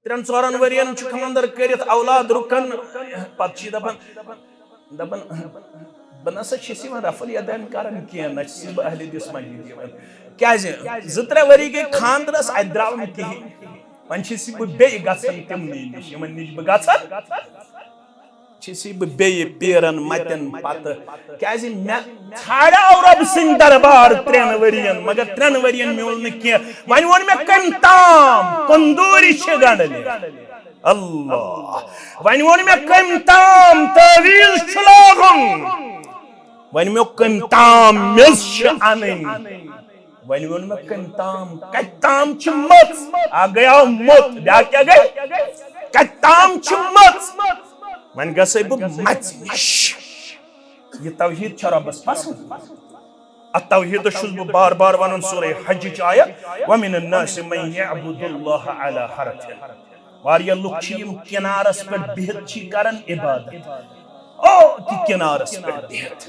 3 4 वरियन खानदर करित औलाद रुकन पत दपन दपन बह नसा रफल यदान कर कह बह अहले दिस मजलिस क्या 2-3 वरी गई खानदरस अत द्राव कहें वन बे गन तमनी नश नश बह बे पीरन मतन पत क्या मे छाड़ाव रब सिंह दरबार 3 वरियन मगर 3 वरियन म्योल कह वन वो मे कम ताम कंदूरी गंडल अल्लाह वन वो मे कम ताम तवीज लागन वन मे कम ताम मेज अन वन वो मे कम ताम कताम मत आ गया मत ब्या क्या गई कताम मत वन गई बह मच नश यह तौहीद रबस पसंद तौहीद बह बार बार वन सूरे हज आयत वमिन अन्नास मन यअबुदुल्लाह अला हरफ वारिया लुक किनारस पे बिहत करन इबादत ओ कि किनारस पे बिहत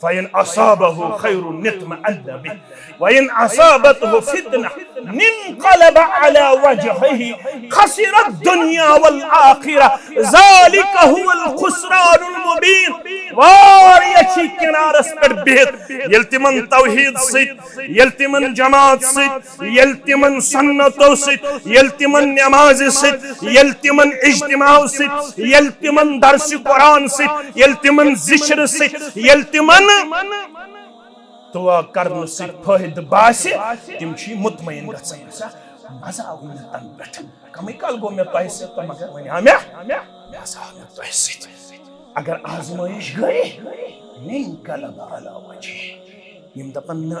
फ़इन असाबहु खैरुन नित्मअन्न बिह वइन असाबतहु फितना निन्क़लब अला वजहिही खसिर दुनिया वल आखिरह ज़ालिका हुवल खुस्रानुल मुबीन वारिया किनारस पे बिहत यल तिमन तौहीद सत यल तिमन जमात सत यल तिमन सुन्नतो सत यल तिमन नमाज सत यल तिमन इज्तिमाउ सत यल तिमन दर्स कुरान सत यल तिमन जिक्र सत यल तिमन दुआ करने से फायद बासे तिम मुतमईन गसन मजा आव मे तन पे कमी काल गो मे तह तो मगर वन मे मजा आव मे तह सत अगर आजमाइश गई निन्क़लब अला वजहिही यम दपन न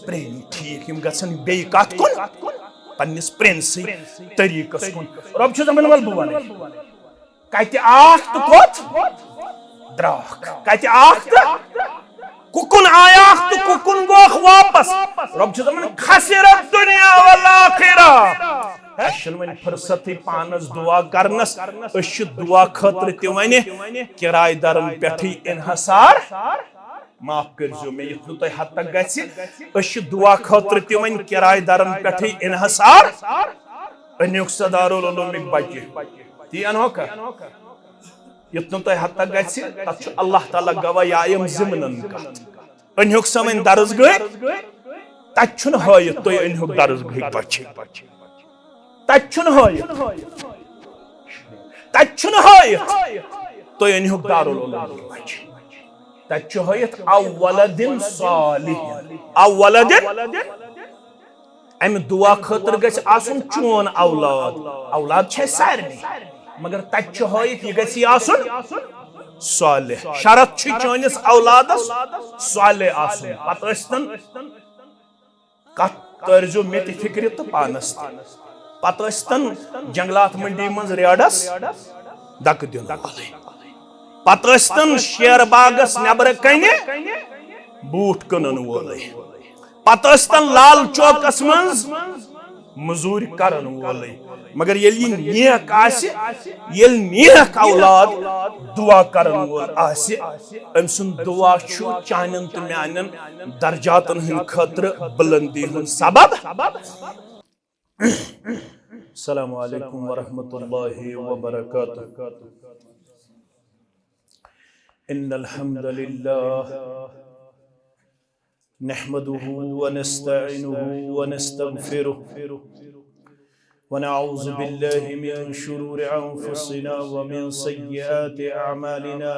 प्रेन ठीक यम गसन बे कत कुन पन्निस प्रेन से तरीकस कुन रब छ दमन वल बुवन कत आख तो कोत द्राख कत आख कुकुन आया तो कुकुन गोख वापस रब छ दमन खसिर दुनिया वल आखिरह अशल वन फुर्सत पानस दुआ करनस अश दुआ खतर त वने किरायदारन पेठी इनहसार माफ करजो मे यत तह हद तक गश दुआ खतर त वन किरायदारन पेठी इनहसार अनियुक सदारुल उलूमिक बच्चे ती अनोका यत तह हद तक गत अल्लाह ताला गवाह यम जिमनन कत अनियुक समन दर्ज गई तत हयत तुम अनियुक दर्ज गई बच्चे तत हयत तुम अनियुक दारुल उलूम बच्चे तत हयत अवलदिन सालिहिन अवलदिन अम दुआ खतर गछ आसुन चोन औलाद छे सारनी मगर तत हयत यह गछ आसुन सालिह शरत छ चोनिस औलादस सालिह आसुन पतन कत करजो मे फिक्र तो पानस पतन जंगलात मंडी मज रेडस दक दिन पतन शेर बागस नबर कने बूट कनन वोल पतन लाल चौकस मज मजूर करन वोल मगर ये नेक येल नेक औलाद दुआ करन वोल अम सुन दुआ चानन तो म्यानन दर्जातन हन खतर बुलंदी हन सबब अस्सलामु अलैकुम व रहमतुल्लाहि व बरकातुहू इन्नल हम्दुलिल्लाह नहमदुहु व नस्तईनुहु व नस्तगफिरुहु व नऊज़ु बिल्लाहि मिन शुरूरि अनफुसिना व मिन सय्यिआति अअमालिना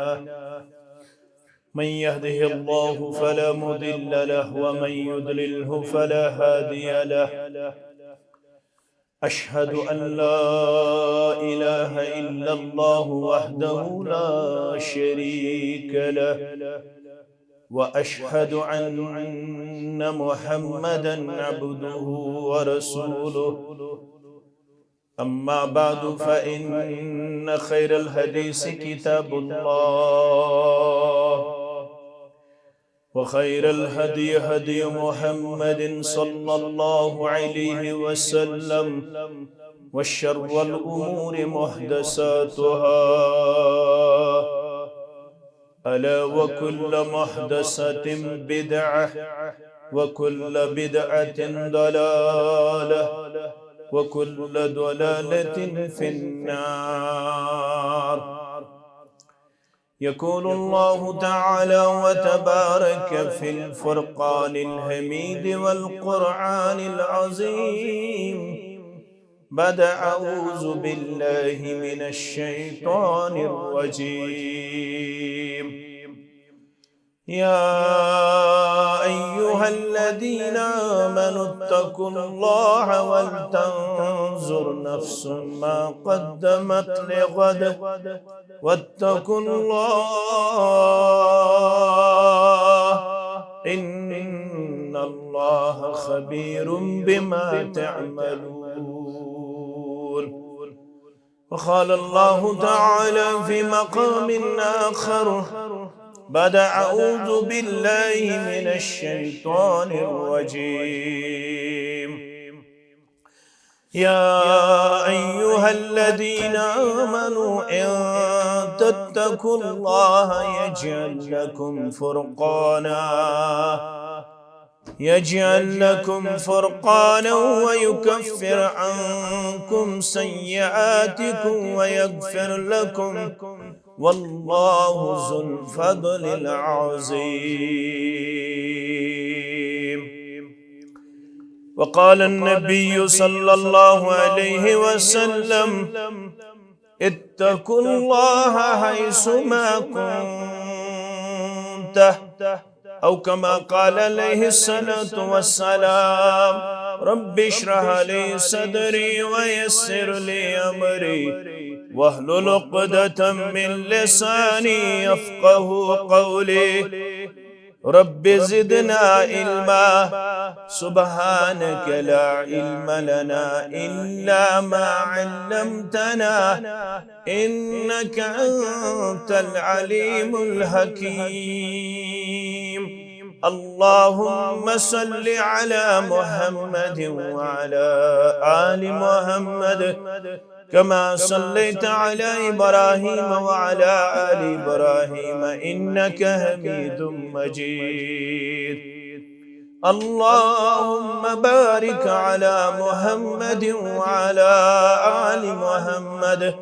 मन यहदिहिल्लाहु फला मुदिल्ल लहु व मन युद्लिल्हु फला हादिय लहु अशहदु अन ला इलाहा इल्लल्लाहु वहदहु ला शरीक लहु व अशहदु अन्न मुहम्मदन अब्दुहु व रसूलुहु अम्मा बअदु फ़इन्न खैरल हदीस किताबुल्लाह व खैरल हदी हदी मुहम्मदिन सल्लल्लाहु अलैहि वसल्लम व शर्रल उमूरि मुहदसातुहा अला व कुल्ल मुहदसतिन बिदअह व कुल्ल बिदअतिन दलालह وكل ضلالة في النار. يقول الله تعالى وتبارك في الفرقان الحميد والقرآن العظيم بعد أعوذ بالله من الشيطان الرجيم. يا أيها الذين آمنوا اتقوا الله ولتنظر نفس ما قدمت لغد واتقوا الله إن الله خبير بما تعملون. وقال الله تعالى في مقام آخر بعد أعوذ بالله من الشيطان الرجيم. يا أيها الذين آمنوا إن تتقوا الله يجعل لكم فرقانا ويكفر عنكم سيئاتكم ويغفر لكم والله ذو الفضل العظيم. وقال النبي صلى الله عليه وسلم اتقوا الله حيثما كنت، أو كما قال عليه الصلاة والسلام رب اشرح لي صدري ويسر لي أمري واحلل عقدة من لساني يفقه قولي. رب زدنا علما سبحانك لا علم لنا إلا ما علمتنا إنك أنت العليم الحكيم. اللهم صل على محمد وعلى آل محمد كما صليت على إبراهيم وعلى آل إبراهيم إنك حميد مجيد. اللهم بارك على محمد وعلى آل محمد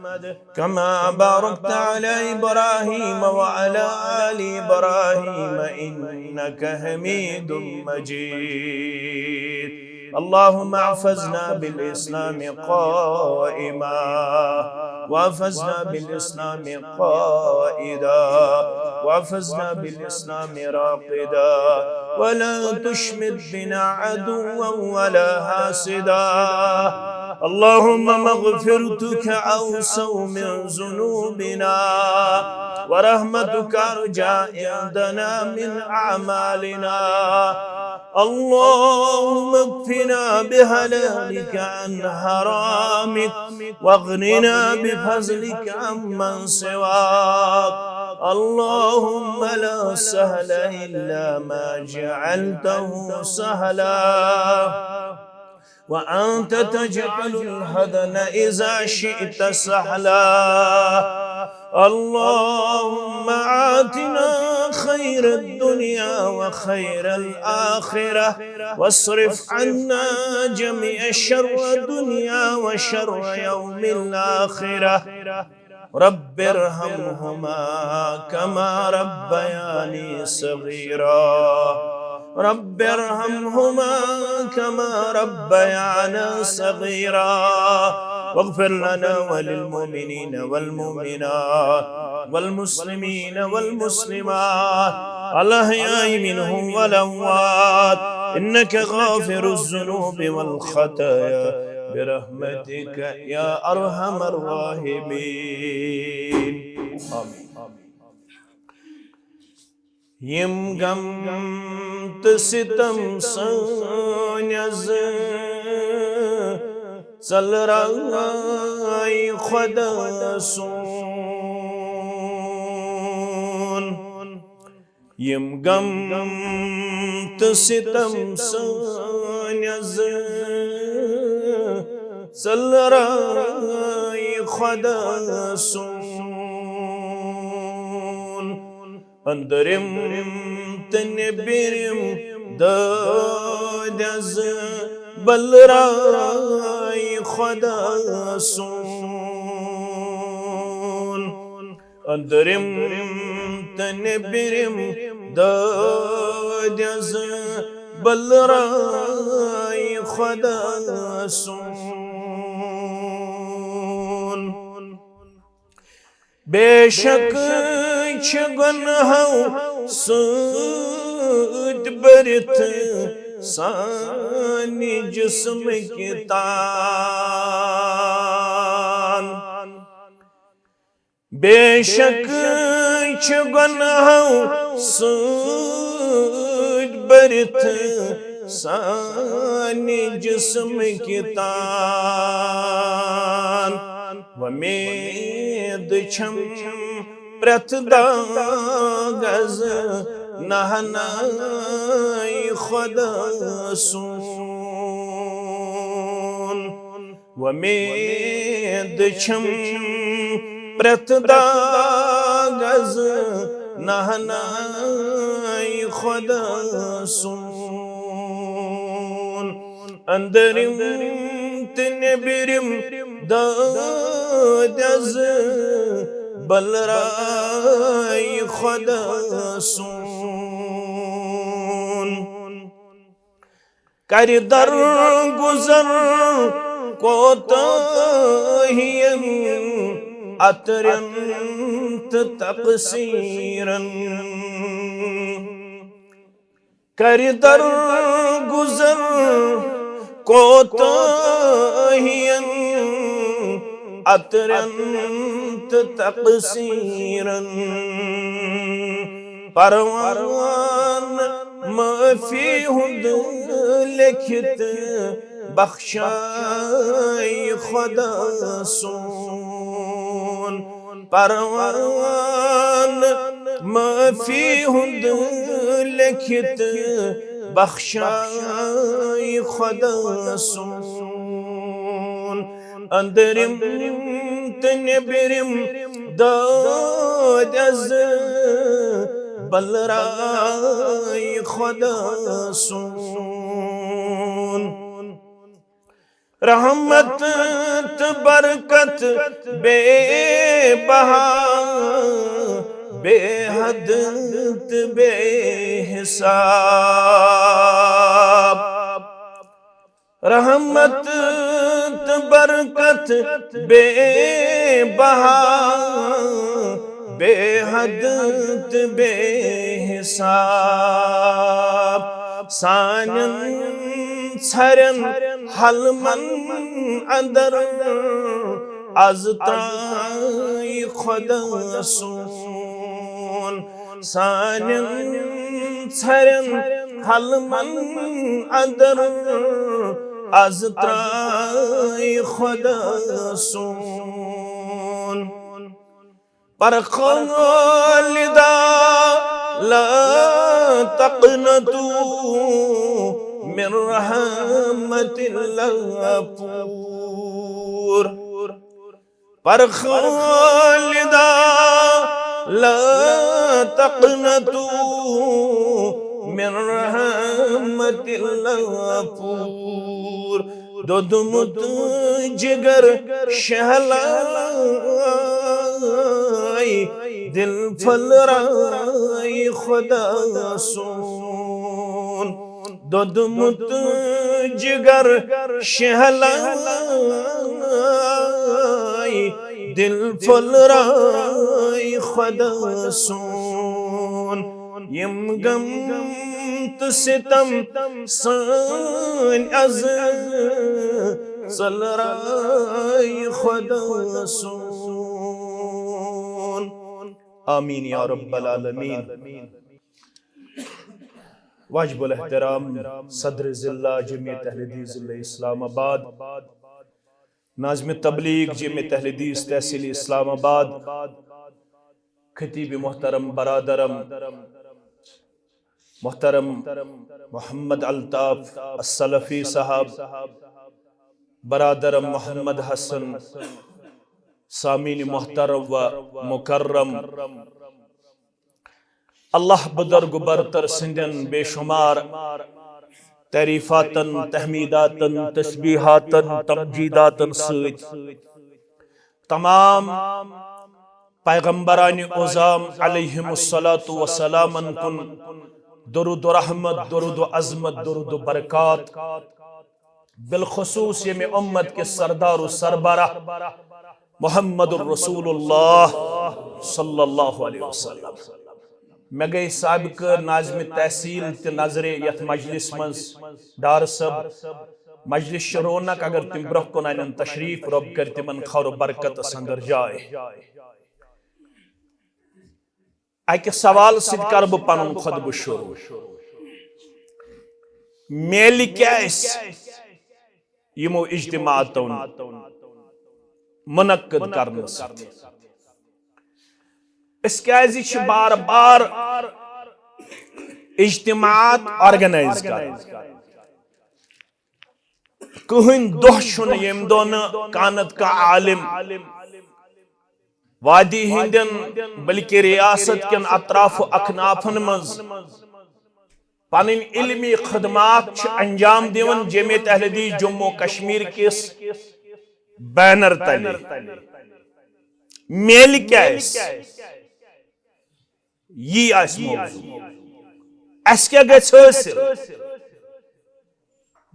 كما باركت على إبراهيم وعلى آل إبراهيم إنك حميد مجيد. اللهم احفظنا بالإسلام قائما واحفظنا بالإسلام قائدا واحفظنا بالإسلام راقدا ولا تشمت بنا عدوا ولا حاسدا. اللهم مغفرتك أوسع من ذنوبنا ورحمتك أرجى عندنا من أعمالنا. اللهم اكفنا بحلالك عن حرامك واغننا بفضلك عمن سواك. اللهم لا سهل إلا ما جعلته سهلا وأنت تجعل الحزن إذا شئت سهلا. اللهم آتنا خير الدنيا وخير الآخرة واصرف عنا جميع شر الدنيا وشر يوم الآخرة. رب ارحمهما كما ربياني صغيرا. رب ارحمهما كما ربيانا صغيرا. واغفر لنا وللمؤمنين والمؤمنات والمسلمين والمسلمات الأحياء منهم والأموات إنك غافر الذنوب والخطايا برحمتك يا أرحم الراحمين. آمين. Yim gam sitam sanyaz salrai khada sun. Yim gam sitam sanyaz salrai khada sun. Andarim tenebirim dadaz balrai खुदा सुन अंदरिम तनबिरिम दादस बलराई खुदा सुन बेशक गुनाहों सूद बरत सानी जिस्म की तान बेशक गुनाहों सूद बरत सानी जिस्म की तान वमेद छम प्रत दागज नहनाई खुदा सुन वमेद छम प्रत दागज नहनाई खुदा सुन अंदरिम तनबिरिम दादस बलराई खुदा सुन कर दर गुजर कोताहियन अतरंत तकसीरन कर दर गुजर कोताहियन अतरंत तकसीरन परवान माफी हुद लिखित बख्शाई खुदा सुन परवान माफी हुद लिखित बख्शाई खुदा सुन अंदरिम तनबिरिम दादस बलराई खुदा सुन रहमत बरकत बेबहा बेहद बेहिसाब रहमत बरकत बेबहा बेहद बेहिसाब सानन छरन हलमन अंदर अज़ताई खुदा सुन सानन छरन हलमन अंदर अज़ताई खुदा सुन पर खालिदा ला तक़नतू मिन रहमतिल्लाह पूर पर खालिदा ला तक़नतू मिन रहमतिल्लाह पूर दुदमुत जिगर शहलाई दिल फलराई खुदा सुन दुदमुत जिगर शहलाई दिल फलराई खुदा सुन यम गम सितम सान अज सलराई खुदा सुन आमीन या रब्बल आलमीन। वाजिबुल एहतराम सदर जिला जमीयत अहले हदीस जिला इस्लामाबाद नाज़िम तबलीग जमीयत अहले हदीस तहसील इस्लामाबाद खतीब मोहतरम बरादरम मोहतरम मोहम्मद अल्ताफ अस्सलफी साहब बरादरम मोहम्मद हसन सामीन मोहतरम व मुकर्रम अल्लाह बुजुर्ग बरतर सिंधन बेशुमार तारीफातन तहमीदातन तस्बीहातन तमजीदातन सत तमाम पैगंबरान उज़ाम अलैहिमुस्सलातु वस्सलामन कुन दुरूद रहमत दुरूद अज़मत दुरूद बरकात बिलखुसूस ये उम्मत के सरदार सरबरा मुहम्मदुर रसूलुल्लाह सल्लल्लाहु अलैहि वसल्लम। मैं गई साबिक नाज़िम तहसील ते नजरे यथ मजलिस मज डार सब मजलिस रौनक अगर तिम ब्रोह कुन अन तशरीफ रब कर तिमन खौर बरकत अंदर जाए। अके सवाल सिद कर बह पन खुतबह शुरू। मेल क्या यमो इज्तिमाअतो मुनक्कद करने बार बार इज्तिमात ऑर्गेनाइज कर कहन दोह यम दो कानत का आलिम वादी हिंदन बल्कि रियासत कन अतराफ अखनाफन मज पन इल्मी खदमात अंजाम दिवन जमीयत अहले हदीस जम्मू कश्मीर किस बैनर तले। मेल क्या यी क्या हासिल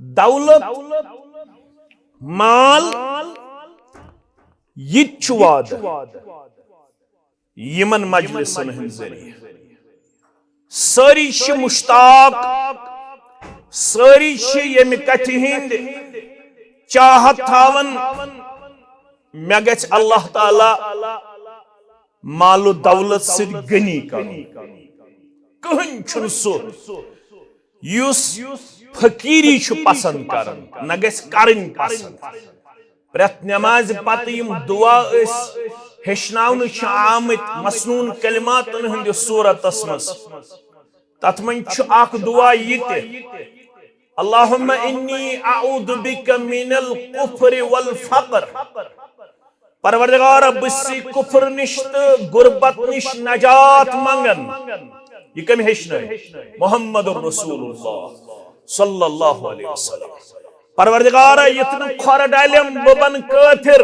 दौलत माल वाद यमन मजलिसन हंद जरिए सारी मुश्ताक सारी यम कथ हिंद चाहत थावन मे गछ अल्लाह ताला मालो दौलत से गनी कहन युस फकीरी पसंद कर न गछ करन पसंद प्रत नमाज पत दुआ हेचन आमत मसनून कलिमातन हंद सूरतस मज तथ मन दुआ यह अल्लाहुम्मा इन्नी अऊदु बिका मिनल कुफ्रि वल फक्र परवरदिगार बसी कुफ्र निश गुरबत निश नजात मंगन यह कम हेचन मुहम्मदुर रसूलुल्लाह सल्लल्लाहु अलैहि वसल्लम परवरदिगार यतन खोर डालम बबन काफिर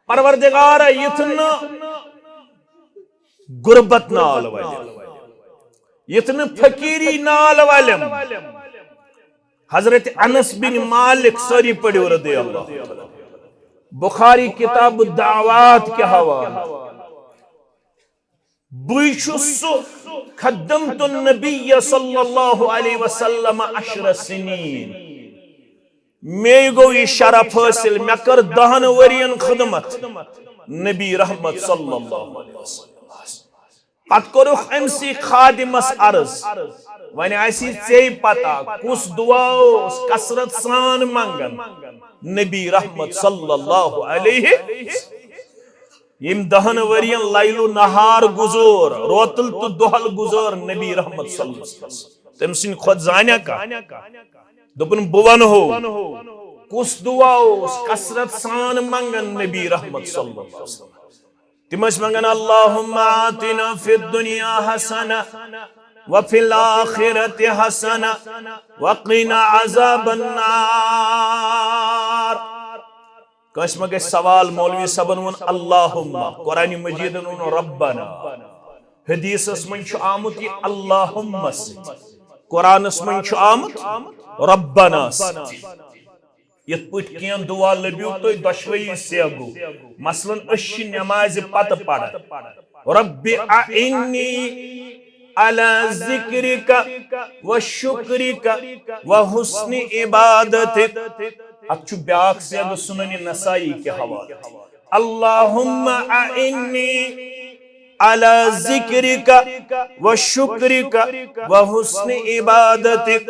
परवरदिगार यतन गुरबत नाल वालम यतन फकीरी नाल वालम हजरत अनस बिन मालिक सारी पढ़ो रदियल्लाहु ताला बुखारी किताब दावात के हवाले बुशुसु खद्दमतु नबिय सल्लल्लाहु अलैहि वसल्लम 10 सनीन मे गो ये शरफ हासिल मे कर 10 वरियन खिदमत नबी रहमत सल्लल्लाहु अलैहि वसल्लम पत करो अमसी खादिमस अर्ज वन चे पता कुस दुआ कसरत सान मंगन नबी रहमत सल्लल्लाहु अलैहि यम 10 वरियन लैलु नहार गुजोर रोतल तो दोहल गुजोर नबी रहमत सल्लल्लाहु अलैहि वसल्लम तम सिन खुद जाना का दोपन बुवन हो कुस दुआ कसरत सान मंगन नबी रहमत सल्लल्लाहु अलैहि वसल्लम तिमस मंगन अल्लाहुम्मा आतिना फिद दुनिया हसना व फिल आखिरति हसना व क़िना अज़ाबन नार। कस मगे सवाल मौलवी सबन वन अल्लाहुम्मा कुरान मजीद वन रब्बना हदीसस मन छु आमुत ये अल्लाहुम्मा कुरानस मन छु आमुत रब्बना यत पुट कियन दुआ लबियो तो दशवई सेगु मसलन अशी नमाज पत पढ़ रब्बि आइन्नी अला जिक्रिका व शुक्रिका व हुस्नि इबादतिक अच्छु ब्याक सेगु सुनन नसाई के हवाले अल्लाहुम्मा आइन्नी अला जिक्रिका व शुक्रिका व हुस्नि इबादतिक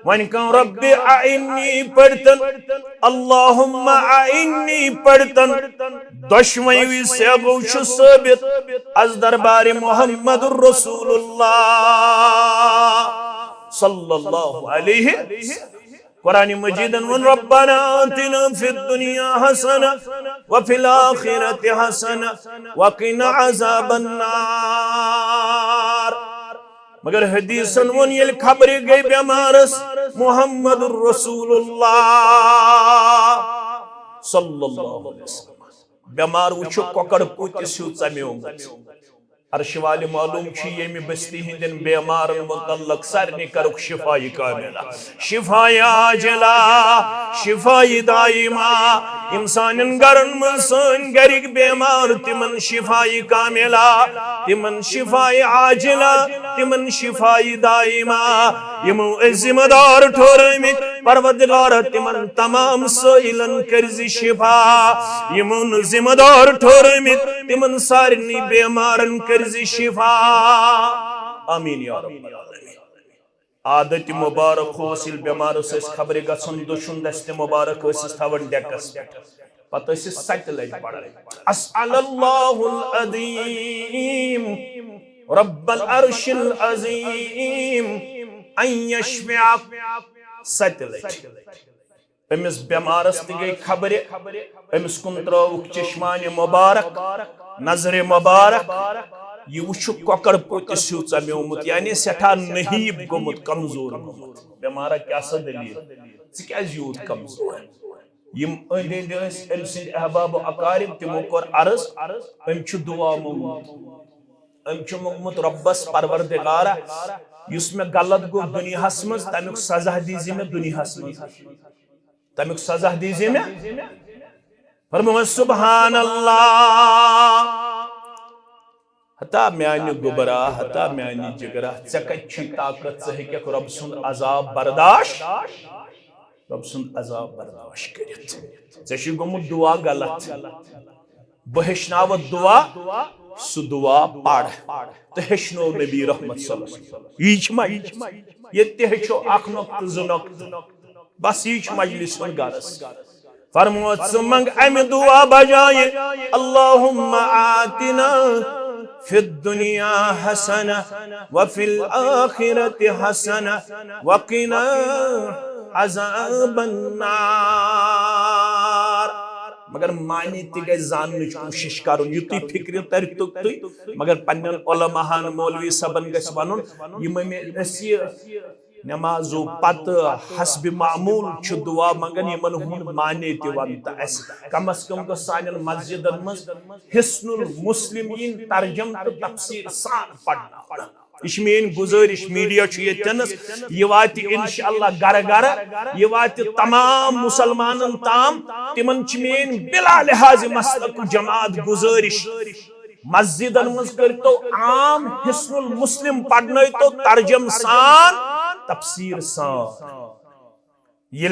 वन कं रब्बि आइन्नी पढ़तन अल्लाहुम्मा आइन्नी पढ़तन दशवई सेगु छु साबित अज दरबार मुहम्मदुर रसूलुल्लाह सल्लल्लाहु अलैहि कुरान मजीदन वन रब्बना आतिना फिद दुनिया हसना व फिल आखिरति हसना व क़िना अज़ाबन नार। मगर हदीसन वन ये खबर गई बेमारस मुहम्मद रसूलुल्लाह सल्लल्लाहु अलैहि वसल्लम बेमार वुचो कोकर पुतिस हिउ चम्योमुत अर्श वाले मालूम ये बस्ती हिंदन बेमार मुतल्लक सारने करुक शिफाई कामिला शिफाई आजिला शिफाई दाइमा इंसान गरन मन सन गरिक बेमार तिमन शिफाई कामिला तिमन शिफाई आजिला तिमन शिफाई दाइमा यमो जिम्मेदार ठोरमित परवरदिगार तिमन तमाम सोइलन कर्ज शिफा यमो जिम्मेदार ठोरमित तिमन सारनी बेमारन कर्ज शिफा आमीन या रब्बल आलमीन आदत मुबारक होसिल बेमार से खबर गसन दुशुन दस्त मुबारक होसिस थवन डेकस पता से सत लज पड़े अस्अलल्लाहुल अज़ीम रब्बल अर्शिल अज़ीम अन यशफिअ सत लज अमिस बेमारस ति गई खबर अमिस कुन त्रौक चश्मान मुबारक नजर मुबारक ये वुचु कोकर पोतिस हिउ चम्योमुत यानी सेठा नहीब गोमुत कमजोर गोमुत बेमार क्या दलील क्या यूत कमजोर यम अंद अंद अम सिंद अहबाब अकारिब तिमो कोर अर्ज अम छु दुआ मोंगमुत अम छु मोंगमुत रब्बस परवरदिगारा युस मे गलत गो दुनियास मज तमिक सजा दीजिए मे दुनियास मज तमिक सजा दीजिए मे फरमाया सुभान अल्लाह हता म्यानि गुबरा हता म्यानि जिगरा चकच्ची ताकत से हेक रब सुन अजाब बर्दाश्त रब सुन अजाब बर्दाश्त करित जशी गोमुत दुआ गलत बहशनाव दुआ सु दुआ पढ़ तो हेशनो नबी रहमत सल्लल्लाहु अलैहि वसल्लम ये हेचो अख नक्त ज नक्त बस यीच मजलिस सुन गरस फरमात सुमंग अम दुआ बजाए अल्लाहुम्मा आतिना फिद दुनिया हसना व फिल आखिरति हसना व क़िना अज़ाबन नार मगर मानी ति गई जानने कोशिश करुन युति फिक्र तर तुक तुई मगर पन्नन उलमाहन मौलवी सबन गस वनुन यम में नमाजो पत हस्ब मामूल छु दुआ मंगन यमन हुन माने ति वंत अस कम अज कम को सानन मस्जिदन मज हिस्नुल मुस्लिमीन तर्जम तो तफसीर सान पढ़ना इश मेन गुजारिश मीडिया छु यतनस ये वात इंशाअल्लाह घर घर ये वात तमाम मुसलमानन ताम तिमन छु मेन बिला लिहाज मसलक जमात गुजारिश मस्जिदन मज कर तो आम हिस्नुल मुस्लिम पढ़ने तो तर्जम सान तफसीर सान ये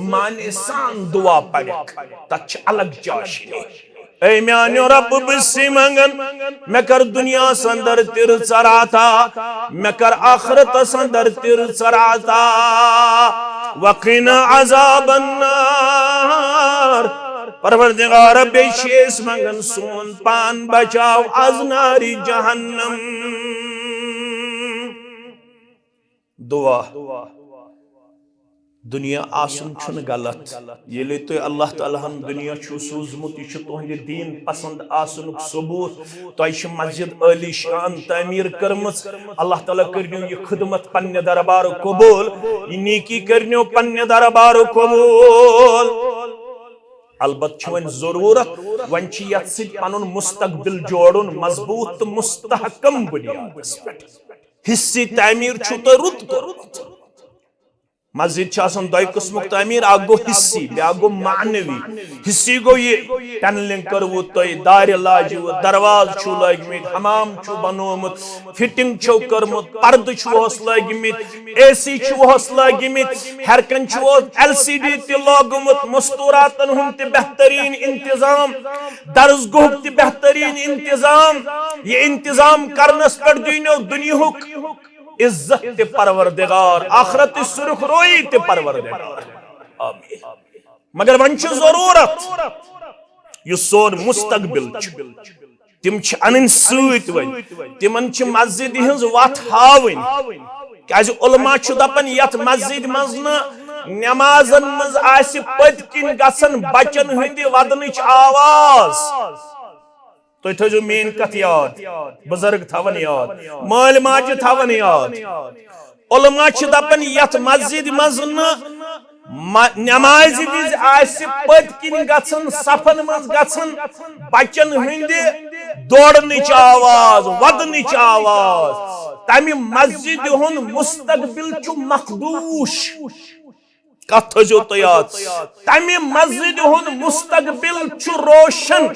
माने सान दुआ पढ़ तच अलग चाशनी ऐ म्यानो रब बिस्सी मंगन मैं कर दुनिया संदर तिर चराता मैं कर आखिरत संदर तिर चराता वक़िना अज़ाबन नार परवरदिगार बेशेष मंगन सोन पान बचाव अज नारी जहन्नम दुआ दुनिया आसन छुन गलत ये तो अल्लाह ताला हम दुनिया छु सूजमुत ये तुहंद दीन पसंद आसनुक सबूत तो मस्जिद अली शान तमीर करमस अल्लाह ताला करनो ये खिदमत पन्ने दरबार कबूल ये नेकी करनो पन्ने दरबार कबूल अलबत वन जरूरत वन यथ पनुन मुस्तकबिल जोड़न मजबूत मुस्तहकम बुनियादस पे हिस्से तमीर छु तो रुत मस्जिद दो किस्मुक तमीर अ गो हिस्सी ब्या गो मानवी हिस्सी गो ये टनलिंग करवु तय दार लाजु दरवाज छु लगिमित हमाम छु बनोमुत फिटिंग छु करमुत पर्द छु होस लगिमित एसी छु होस लगिमित हरकन छु एलसीडी ते लगमुत मस्तूरातन हुन ते बेहतरीन इंतजाम दर्ज गोह ते बेहतरीन इंतजाम ये इंतजाम करनस पर दिनो दुनियाहुक इज्जत ते परवरदिगार आखिरत सुरख रोई ते परवरदिगार आमीन मगर वंच जरूरत यु सोन मुस्तकबिल तिम छ अनन सूत वन तिमन छ मस्जिद हंस वत हावन क्याज उलमा छ दपन यत मस्जिद मज न नमाजन मज आसि पत किन गसन बचन हंदी वदनच आवाज तुम थो मेन कथ याद बुजुर्ग थवन याद माल माज थवन याद उलमा दपन यथ मस्जिद मज नमाज विज पत्किन गन सफन मज गन बचन हंद दौड़नच आवाज वदनच आवाज तमि मस्जिद हुन मुस्तकबिल मखदूश कथ थो तो याद तमि मस्जिद हुन मुस्तकबिल रोशन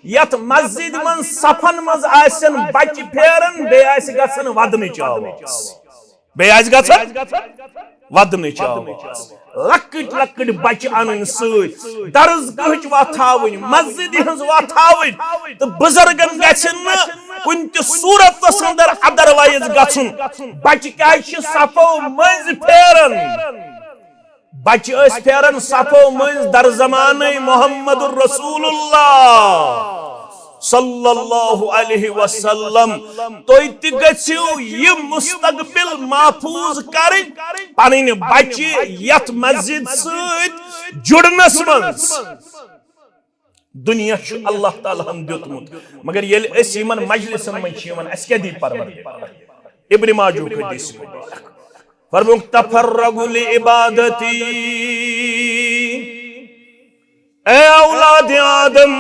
यथ मस्जिद मन सफन मज आसन बच फेरन बे गसन वदनच आवाज बे गसन वदनच आवाज लकट लकट बच अन दर्ज गह वथावन मस्जिद हज वथावन तो बुजुर्गन गन कुन सूरत अंदर अदरवाइज गन बच क्या सफो मज फेरन बच फेरन सफो मज दर जमान मोहम्मद रसूलुल्लाह सल्लल्लाहु अलैहि वसल्लम तो गो ये मुस्तकबिल महफूज कर पन बच यथ मस्जिद जुड़नस मज दुनिया अल्लाह ताला हम दितमुत मगर ये मजलिसन मन क्या दी परवरदिगार इब्न माजुह हदीस फरमुक तफर्रगु लिइबादती ए औलाद आदम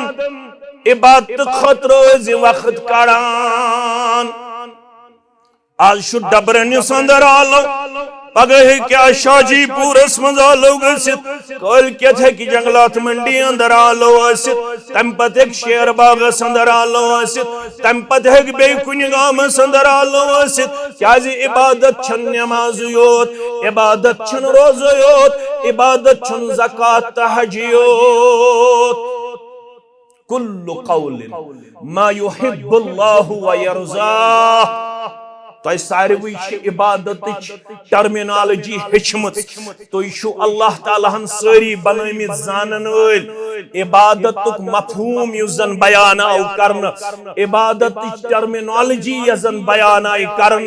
इबादत खत रोज वक्त कड़ान आज डबरन अंदर आलो पगह क्या शाजीपुरस मज आलो कल कत हे जंगलात मंडी अंदर आलो तम पे शेर बागस अंदर आलो तम पे बे कुन गामस अंदर आलो क्या इबादत नमाज योत इबादत रोज योत इबादत ज़कात हज योत कुल्लु कौलिन मा युहिब्बुल्लाहु व यरज़ाह तो सारवी इबादत टर्मिनोलॉजी हेचमत तो अल्लाह ताला सारी बनमित जानन इबादत मफहूम जन बयान आव कर इबादत टर्मिनोलॉजी जन बयान आई कर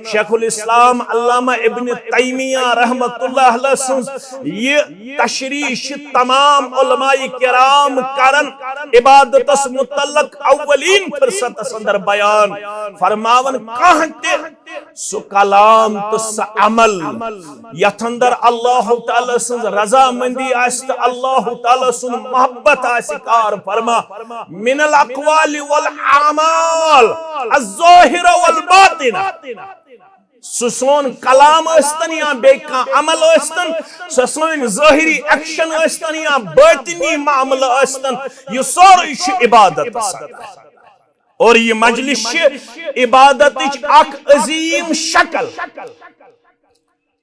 शेखुल इस्लाम अल्लामा इब्न तैमिया रहमतुल्लाह अलैह ये तशरीह तमाम उलमाए किराम करन इबादत मुतल्लक अव्वलीन फुर्सत अंदर बयान फरमावन कहते सु कलाम तो स अमल यथ अंदर अल्लाह ताला सं रजामंदी आस्त अल्लाह ताला सुन मोहब्बत आसिकार फरमा मिनल अक़वाल वल अमाल अज़्ज़ाहिरा वल बातिना सोन कलाम अस्तन या बेका अमल अस्तन सोन ज़ाहिरी एक्शन अस्तन या बातिनी मामला अस्तन ये सारी इबादत और ये मजलिस इबादत अख अजीम शक्ल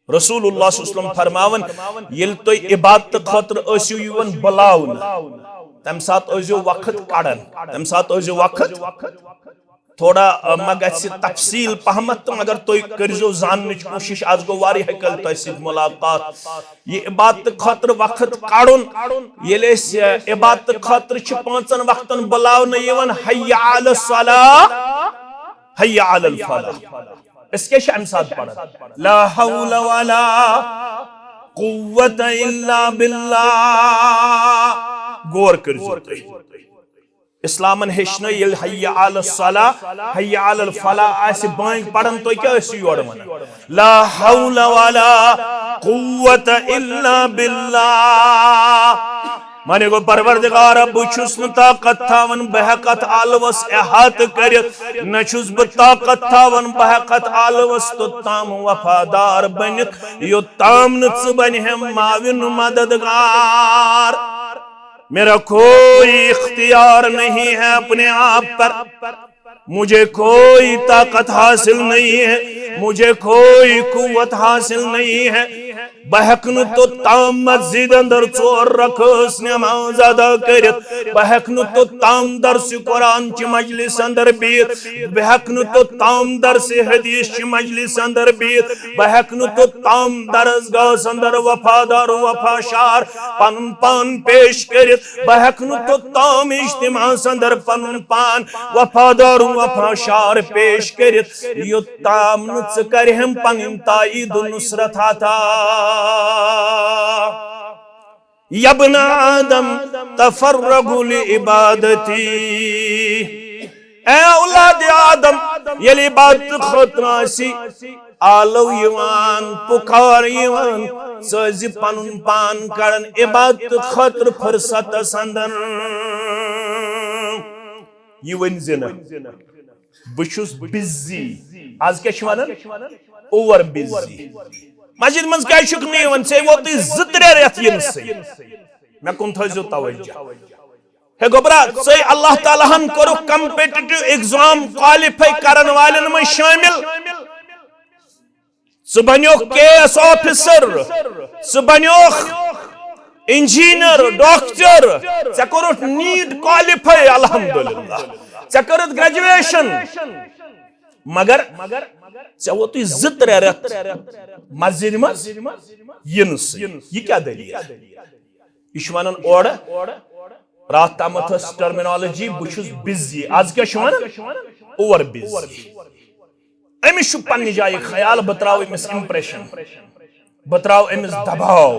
रसूलुल्लाह सल्लल्लाहु अलैहि वसल्लम फरमावन ये तो इबादत खतर यवन बुलावन तम सात वक्त कड़न तम सात वक्त थोड़ा मा तफसील पहमत मगर तुम करो जान कोशिश आज गो कल तुम मुलाकात ये इबादत खतर वक्त कड़न ये इबादत खतर 5 वक्तन बुलावन हय्या अलस सलाह हय्या अलल फलाह इसके अम साथ पढ़ा ला हौला वला कुव्वत इल्ला बिल्लाह गौर कर इस्लामन हेचन हय्या अलस सलाह हय्या अलल फलाह आसि बांग पढ़न तो क्या योर वन ला हौला वला कुव्वत इल्ला बिल्लाह माने गो परवरदिगार बुछुस न ताकत थावन बहकत आलवस एहात कर न छुस ब ताकत थावन बहकत आलवस तो ताम वफादार बनित यो ताम न बन हम माविन मददगार मेरा कोई इख्तियार नहीं है अपने आप पर मुझे कोई ताकत हासिल नहीं है मुझे कोई कुव्वत हासिल नहीं है बहकन तो ताम मस्जिद अंदर चोर रखस नमाज अदा कर बहकन तो ताम दर्स कुरान ची मजलिस अंदर बीत बहकन तो ताम दर्स हदीस ची मजलिस अंदर बीत बहकन तो ताम दरसगाह अंदर वफादार वफाशार पन पान पेश कर बहकन तो ताम इज्तिमा अंदर पन पान वफादार वफाशार पेश कर यो ताम नुच कर हम पन ताईद नुसरत आता यब्न आदम तफर्रगु लिइबादती ए औलाद आदम यली बात खतरासी आलो यवान पुकार यवान सजी पनुन पान करन इबादत खतर फुर्सत संदन ये वंजना बुशुस बिजी आज क्या शवानन ओवर बिजी मस्जिद मज क्या शुक नहीं वन से वो तो जितरे रहती है नसे मैं कौन था जो तवज्जो है गोबरा से अल्लाह ताला हन करो कॉम्पिटिटिव एग्जाम क्वालिफाई करन वालन में शामिल सुबन्यो केएस ऑफिसर सुबन्यो इंजीनियर डॉक्टर चकरो नीट क्वालिफाई अल्हम्दुलिल्लाह चकरो ग्रेजुएशन मगर वो तो जित रह मस्जिद में यिनस ये क्या दलील यह वनान ओर रात तम टर्मिनोलॉजी बुशुस बिजी आज क्या ओवर बिजी अमिस पन्ने जाय ख्याल बह त्राव अमिस इंप्रेशन बह त्राव अमिस दबाव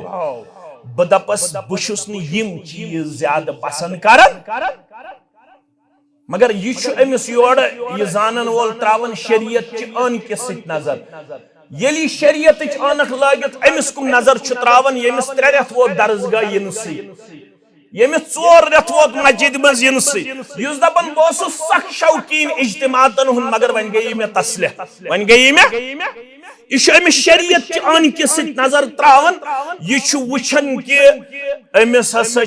बह दपस बुशुस यम चीज ज्यादा पसंद करन मगर यह अमिस योर यह जानन वोल त्रावन शरीयत अन किस नजर यली शरीयत अनक लागित अमिस कुम नजर त्रावन यमिस 3 रेत वो दर्जगाह यिनसी यमिस 4 रेत वो मस्जिद मज यिनसी युस दपन बह सख शौकीन इज्तिमातन हुन मगर वन गई मे तस्लिह वन गई मे यह अमिस शरीयत अन किस नजर त्रावन यह वुछन कि अमिस हसा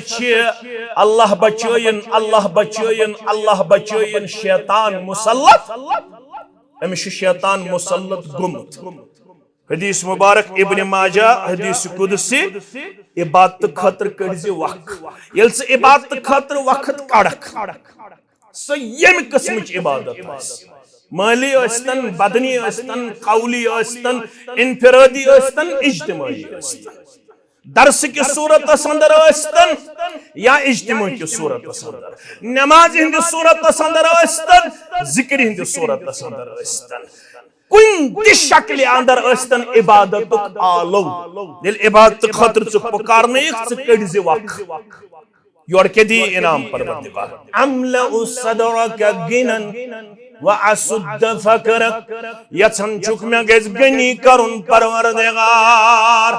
अल्लाह बचोयन अल्लाह बचोयन अल्लाह बचोयन शैतान मुसल्लत अमिस शैतान मुसल्लत गुमत हदीस मुबारक इब्न माजा हदीस कुदसी इबादत खतर कड़ि वक ये इबादत खतर वक्त कड़क सो यम किस्म इबादत माली यस्तन बदनी यस्तन कौली यस्तन इनफिरादी यस्तन इज्तिमाई यस्तन दर्स की सूरत अंदर यस्तन या इज्तिमा की सूरत अंदर नमाज हिंद सूरत अंदर यस्तन जिक्र हिंद सूरत अंदर यस्तन कुन शक्ल अंदर यस्तन इबादत आलो दिल इबादत खतर पुकारने कड़ि वक योर के दी इनाम परवरदिगार अमला सदरक गिनन व असुद्द फकरक यछन चुक में गज गनी करुन परवरदिगार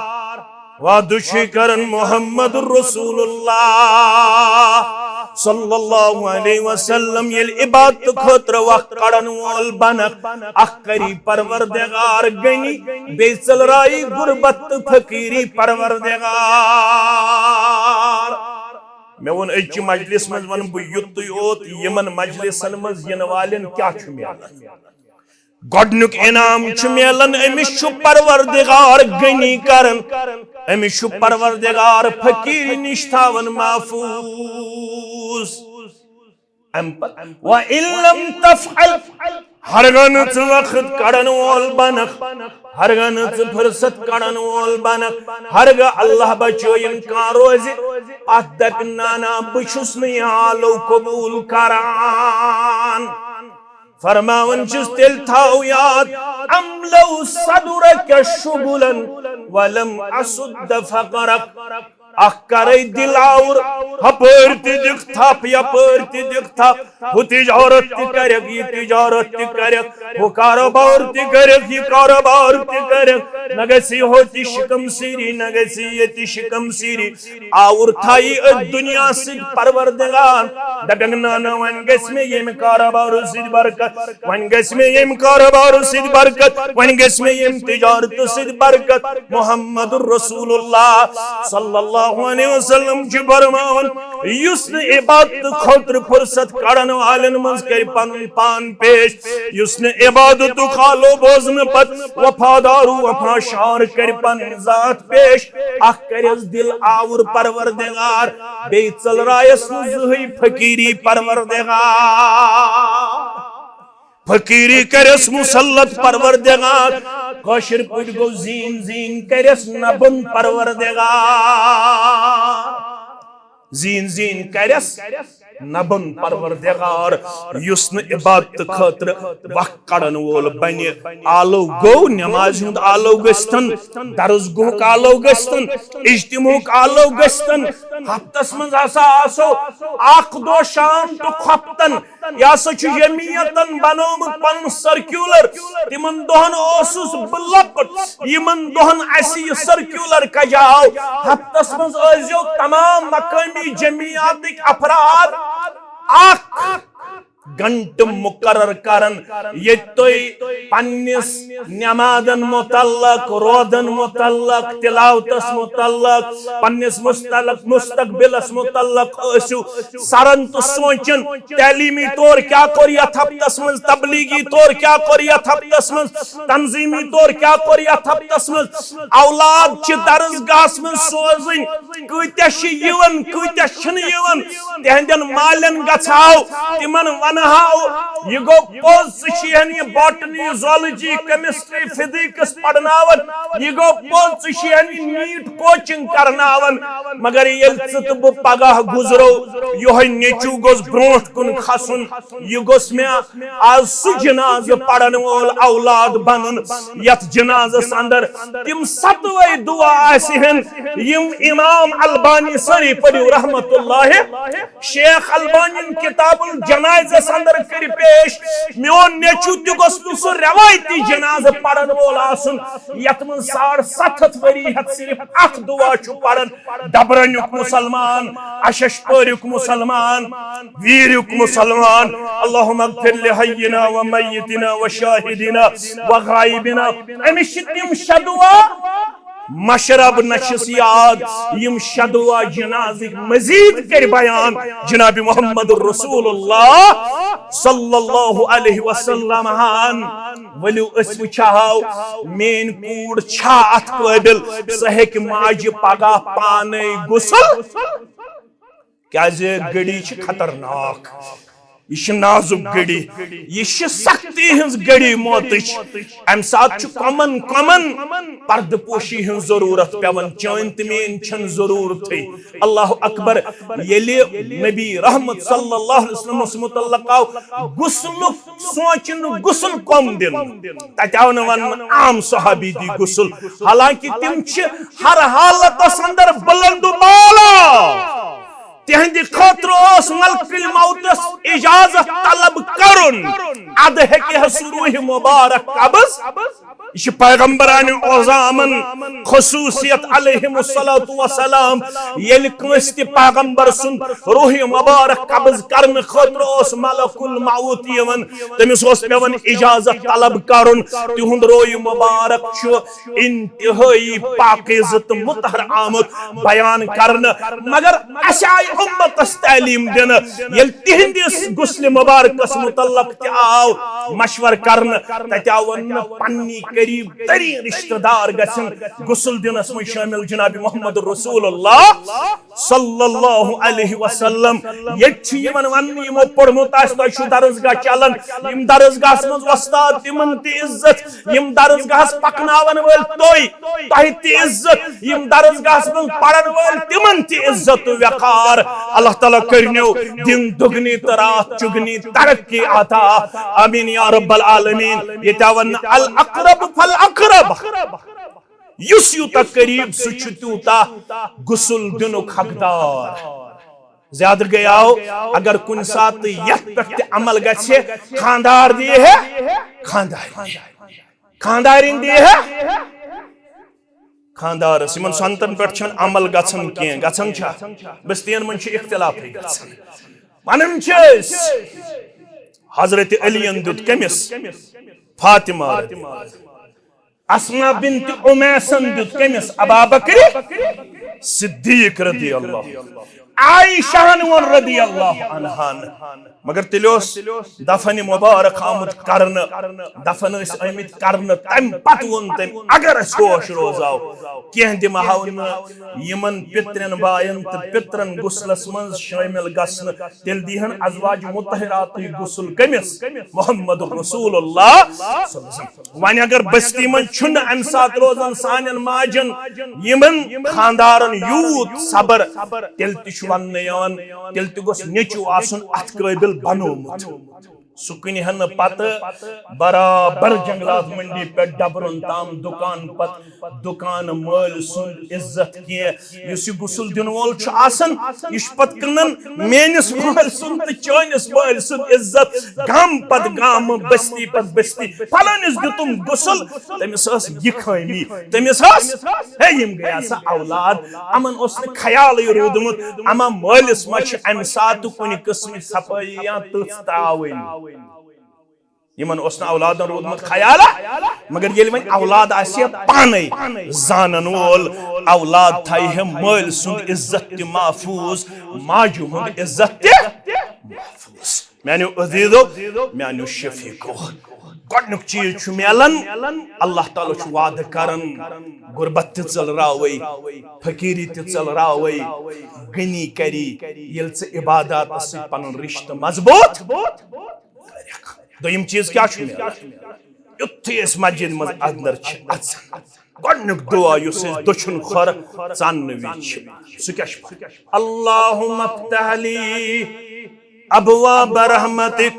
व दुशी करन मोहम्मद रसूलुल्लाह सल्लल्लाहु अलैहि वसल्लम ये इबादत खतर वक्त कड़न वोल बनक अखरी परवरदिगार गनी बेचल राई गुरबत फकीरी परवरदिगार मैं वन अच मजलिस मज वन बह युत योत यमन मजलिसन मज यन वालन क्या मिलन गोडनुक इनाम मिलन अमिस परवरदिगार गनी करन अमिस परवरदिगार फकीर निश थावन महफूज व इल्लम तफअल हरगन वक्त कड़न वोल बनक हरगन फुर्सत कड़न वोल बनक हरग अल्लाह बचोयन का रोज अत दप नाना बहुस आलो कबूल करान फरमावन तिल थाव याद अमलो सदुरक शुगुलन वलम असुद्द फकरक अक्कर दिलावर हपर दिख थप यपर दिख थप हु तिजारत करक ये तिजारत करक हु कारोबार करक ये कारोबार करक न गसी होती शिकम सीरी न गसी ये शिकम सीरी आवर थाई दुनिया से परवरदिगार दबंग ना वन गस में ये कारोबार से बरकत वन गस में ये कारोबार से बरकत वन गस में ये तिजारत से बरकत मुहम्मदुर रसूलुल्लाह सल्लल्लाहु अलैहि वसल्लम जी फरमान युस इबादत खतर फुर्सत कड़न वालन मज कर पनुन पान पेश युस इबादत खालो बोजन पत वफादारू वफाशार कर पन जात पेश अख करस दिल आवर परवरदिगार बे चल रायस जुही फकीरी परवरदिगार फकीरी करस मुसल्लत परवरदिगार कशर पुट गो जीन जीन करस नबन परवरदिगार जीन जीन करस नबन परवरदिगार युस इबादत खतर वक्त कड़न वोल बने आलो गो नमाज हुंद आलो गस्तन दर्स गुह आलो गस्तन इज्तिमुक आलो गस्तन हफ्तस मज आसो अख दो शाम तो खप्तन या जमीयतन बनोमुत पन सर्क्यूलर तिमन दोहन ओसुस बलकट यमन दोहन असी सर्क्यूलर कजाओ हफ्तस मज आजो तमाम मकामी जमीयतिक अफराद आख घंट मुकर्रर करन ये पन्निस नमाजन मुतल्लक रोदन मुतल्लक तिलावतस मुतल्लक पन्निस मुस्तकबिलस मुतल्लक आसु सरन तो सोचन तालीमी तौर क्या कर यथ हफ्तस मज तबलीगी तौर क्या कर यथ हफ्तस मज तंजीमी तौर क्या कर यथ हफ्तस मज औलाद च दरसगाहस मज सोजन कत्या यवन कत्या तिहंदन मालन गछाओ तिमन यह गो पोज ये बॉटनी जोलॉजी केमिस्ट्री फिजिक्स पढ़नावन यह गो पोज नीट कोचिंग करनावन मगर ये पगह गुजरो यो नेचू गोस ब्रोट कुन खसन यह गोस मे आज सु जनाज पढ़न वोल औलाद बनन यथ जनाजस अंदर तिम सतवे दुआ आसिहन यम इमाम अलबानी सरी पढ़ियो रहमतुल्लाह शेख अलबानी किताबुल जनाइज अंदर कर पेश मोन नेचू तह रवायती जनाज पढ़न वोल आसन यथ मन 750 वरी हथ सिर्फ अख दुआ पढ़न डबरनुक मुसलमान अशशपरुक मुसलमान वीरुक मुसलमान अल्लाहुम्मा अगफिर लिहय्यिना व मय्यितिना व शाहिदिना व गायबिना अमिश तिम शदुआ मशरब नशस याद यम शदुआ जनाजिक मजीद कर बयान जनाब मोहम्मद रसूलुल्लाह सल्लल्लाहु अलैहि वसल्लम हान वलु अस वुचाओ मेन कूड़ छा अत काबिल सह हेक माज पगह पाने गुसल क्या गड़ी खतरनाक यह नाजुक गड़ी यह सख्ती हज गड़ी मौत अम सात कमन कमन पर्दपोशी हज जरूरत पेवन चान तमेन छन जरूरत अल्लाह अकबर येले नबी रहमत सल्लल्लाहु अलैहि वसल्लम मुतल्लक गुस्ल सोचन गुस्ल कम दिन तताव न वन आम सहाबी दी गुस्ल हालांकि तिम हर हालत अंदर बुलंद बाला तिहंद खतर मलकिल मौतस इजाजत तलब करुन अद हेके रूह मुबारक कब्ज यह पैगंबरान ओज़ामन खुसूसियत अलैहिमुस्सलातु वस्सलाम येल कस ति पैगंबर सुन रूह मुबारक कब्ज करन खतर मलकुल मौत यवन तमिस पेवन इजाजत तलब करुन तिहुंद रूह मुबारक इंतहाई पाकीज़त मुतहर आमद बयान करन मगर अशाय उम्मतस तालीम दिन येल तिहंदिस गुस्ल मुबारकस मुतल्लक ति आव मशवर करन तताव पन्नी करीब तरीन रिश्तेदार गसन गुस्ल दिनस में शामिल जनाब मोहम्मद रसूलुल्लाह सल्लल्लाहु अलैहि वसल्लम यछि यमन वन यमो पढ़मुत आस तो छु दरसगाह चलन यम दरसगाहस मज वस्ताद तिमन ति इज्जत यम दरसगाहस पकनावन वल तोय तहि ति इज्जत यम दरसगाहस मज पढ़न वल तिमन ति इज्जत वकार अल्लाह ताला करनो दिन दुगनी रात चुगनी तरक्की अता आमीन या रब्बल आलमीन यतावन अल अक़रब फल अक़रब युस यूता करीब सुच तूता गुस्ल दिनुक हकदार ज्यादा गयाओ अगर कुन सात यथ पे अमल गछे खानदार दिए है खानदारिन दिए है खानदार सिमन संतन पे छन अमल गछन के गछन छ बस्तियन मन छ इख्तिलाफ गछन वनन छ हजरत अली दुत कमिस फातिमा अस्मा बिन्त उमैसन दुत कमिस अबू बकर सिद्दीक रदी अल्लाह आयशा रदी अल्लाह अन्हा मगर तिलोस दफन मुबारक आमुद करन दफन आमित करन तम पत वोन तम अगर होश रोजाओ कह दिमहाव यमन पित्रन बायन तो पित्रन गुस्लस मज शामिल गसन तिल दिहन अजवाज मुतहरात गुस्ल कमिस मोहम्मद रसूलुल्लाह वन अगर बस्ती मन छुन अम सात रोजन सानन माजन यमन खानदारन यूत सबर तिल वन तिल गोस नेचू आसन अत काबिल बनोमुत सुकन हन पत बराबर जंगलात मंडी पे डबरन ताम दुकान पत दुकान माल सुंद इज्जत किस गुसल दिन वोल यह पत कनन मेनिस माल सुंद तो चानिस माल सुंद इज्जत गाम पत गाम बस्ती पत बस्ती फलानिस दितुम गुसल तमिस यह खामी तमिस यम गया सा औलाद अमन ख्याल रूदमुत अमा मालिस मा अमि सात कुन किस्म सफाई या तथ तावन यमन औलादन रूदमुत ख्याला मगर ये वन औलाद आसिया पाने जानन वोल औलाद थाई माल सुंद इज्जत ते महफूज माजू हुंद इज्जत ते महफूज मैंने अजीजो मैंने शफीको गोडनुक चीज मिलन अल्लाह ताला वाद करन गुरबत चलरावे फकीरी चलरावे गनी करी ये इबादत पन रिश्त मजबूत दोयम चीज क्या युथी मस्जिद मज अंदर गोडनुक दुआ युस दुछुन खर चान वह अल्लाहुम्मा फ़्तहली अबवाब रहमतिक